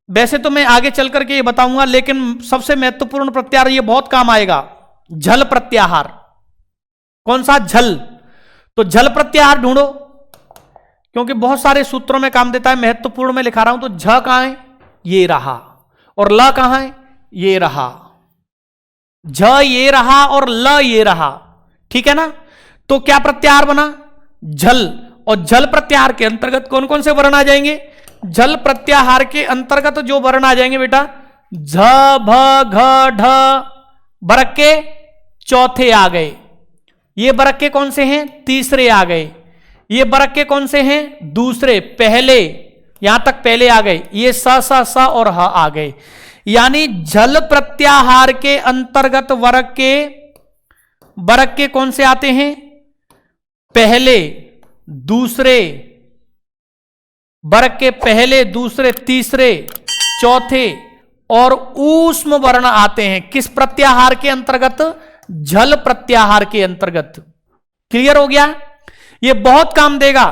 वैसे तो मैं आगे चल करके ये बताऊंगा, लेकिन सबसे महत्वपूर्ण प्रत्याहार ये बहुत काम आएगा, झल प्रत्याहार। कौन सा? झल। तो झल प्रत्याहार ढूंढो, क्योंकि बहुत सारे सूत्रों में काम देता है। महत्वपूर्ण में लिखा रहा हूं तो झ कहां है? ये रहा। और ल कहां है? ये रहा। झ ये रहा और ल ये रहा, ठीक है ना। तो क्या प्रत्याहार बना? झल। और झल प्रत्याहार के अंतर्गत कौन कौन से वर्ण आ जाएंगे? झल प्रत्याहार के अंतर्गत जो वर्ण आ जाएंगे बेटा, झ, भ, घ, ढ, बरक के चौथे आ गए। ये बरक के कौन से हैं? तीसरे आ गए। ये बरक के कौन से हैं? दूसरे। पहले, यहां तक पहले आ गए। ये स और ह आ गए। यानी झल प्रत्याहार के अंतर्गत बरक के कौन से आते हैं? पहले, दूसरे, बरक के पहले, दूसरे, तीसरे, चौथे और ऊष्म वर्ण आते हैं। किस प्रत्याहार के अंतर्गत? झल प्रत्याहार के अंतर्गत। क्लियर हो गया? ये बहुत काम देगा।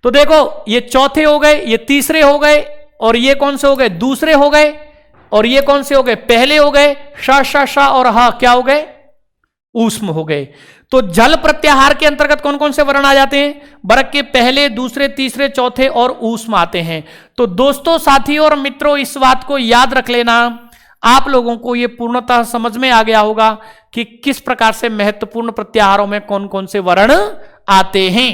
तो देखो ये चौथे हो गए, ये तीसरे हो गए, और ये कौन से हो गए? दूसरे हो गए। और ये कौन से हो गए? पहले हो गए। श और हा क्या हो गए? ऊष्म हो गए। तो झल प्रत्याहार के अंतर्गत कौन कौन से वर्ण आ जाते हैं? बरक के पहले, दूसरे, तीसरे, चौथे और ऊष्म आते हैं। तो दोस्तों, साथियों और मित्रों, इस बात को याद रख लेना। आप लोगों को यह पूर्णतः समझ में आ गया होगा कि किस प्रकार से महत्वपूर्ण प्रत्याहारों में कौन कौन से वर्ण आते हैं,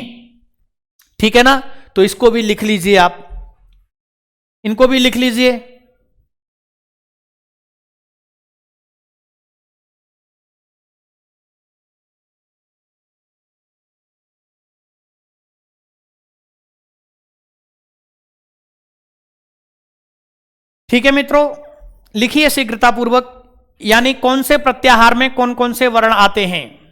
ठीक है ना। तो इसको भी लिख लीजिए, आप इनको भी लिख लीजिए। ठीक है मित्रों, लिखिए शीघ्रतापूर्वक, यानी कौन से प्रत्याहार में कौन कौन से वर्ण आते हैं।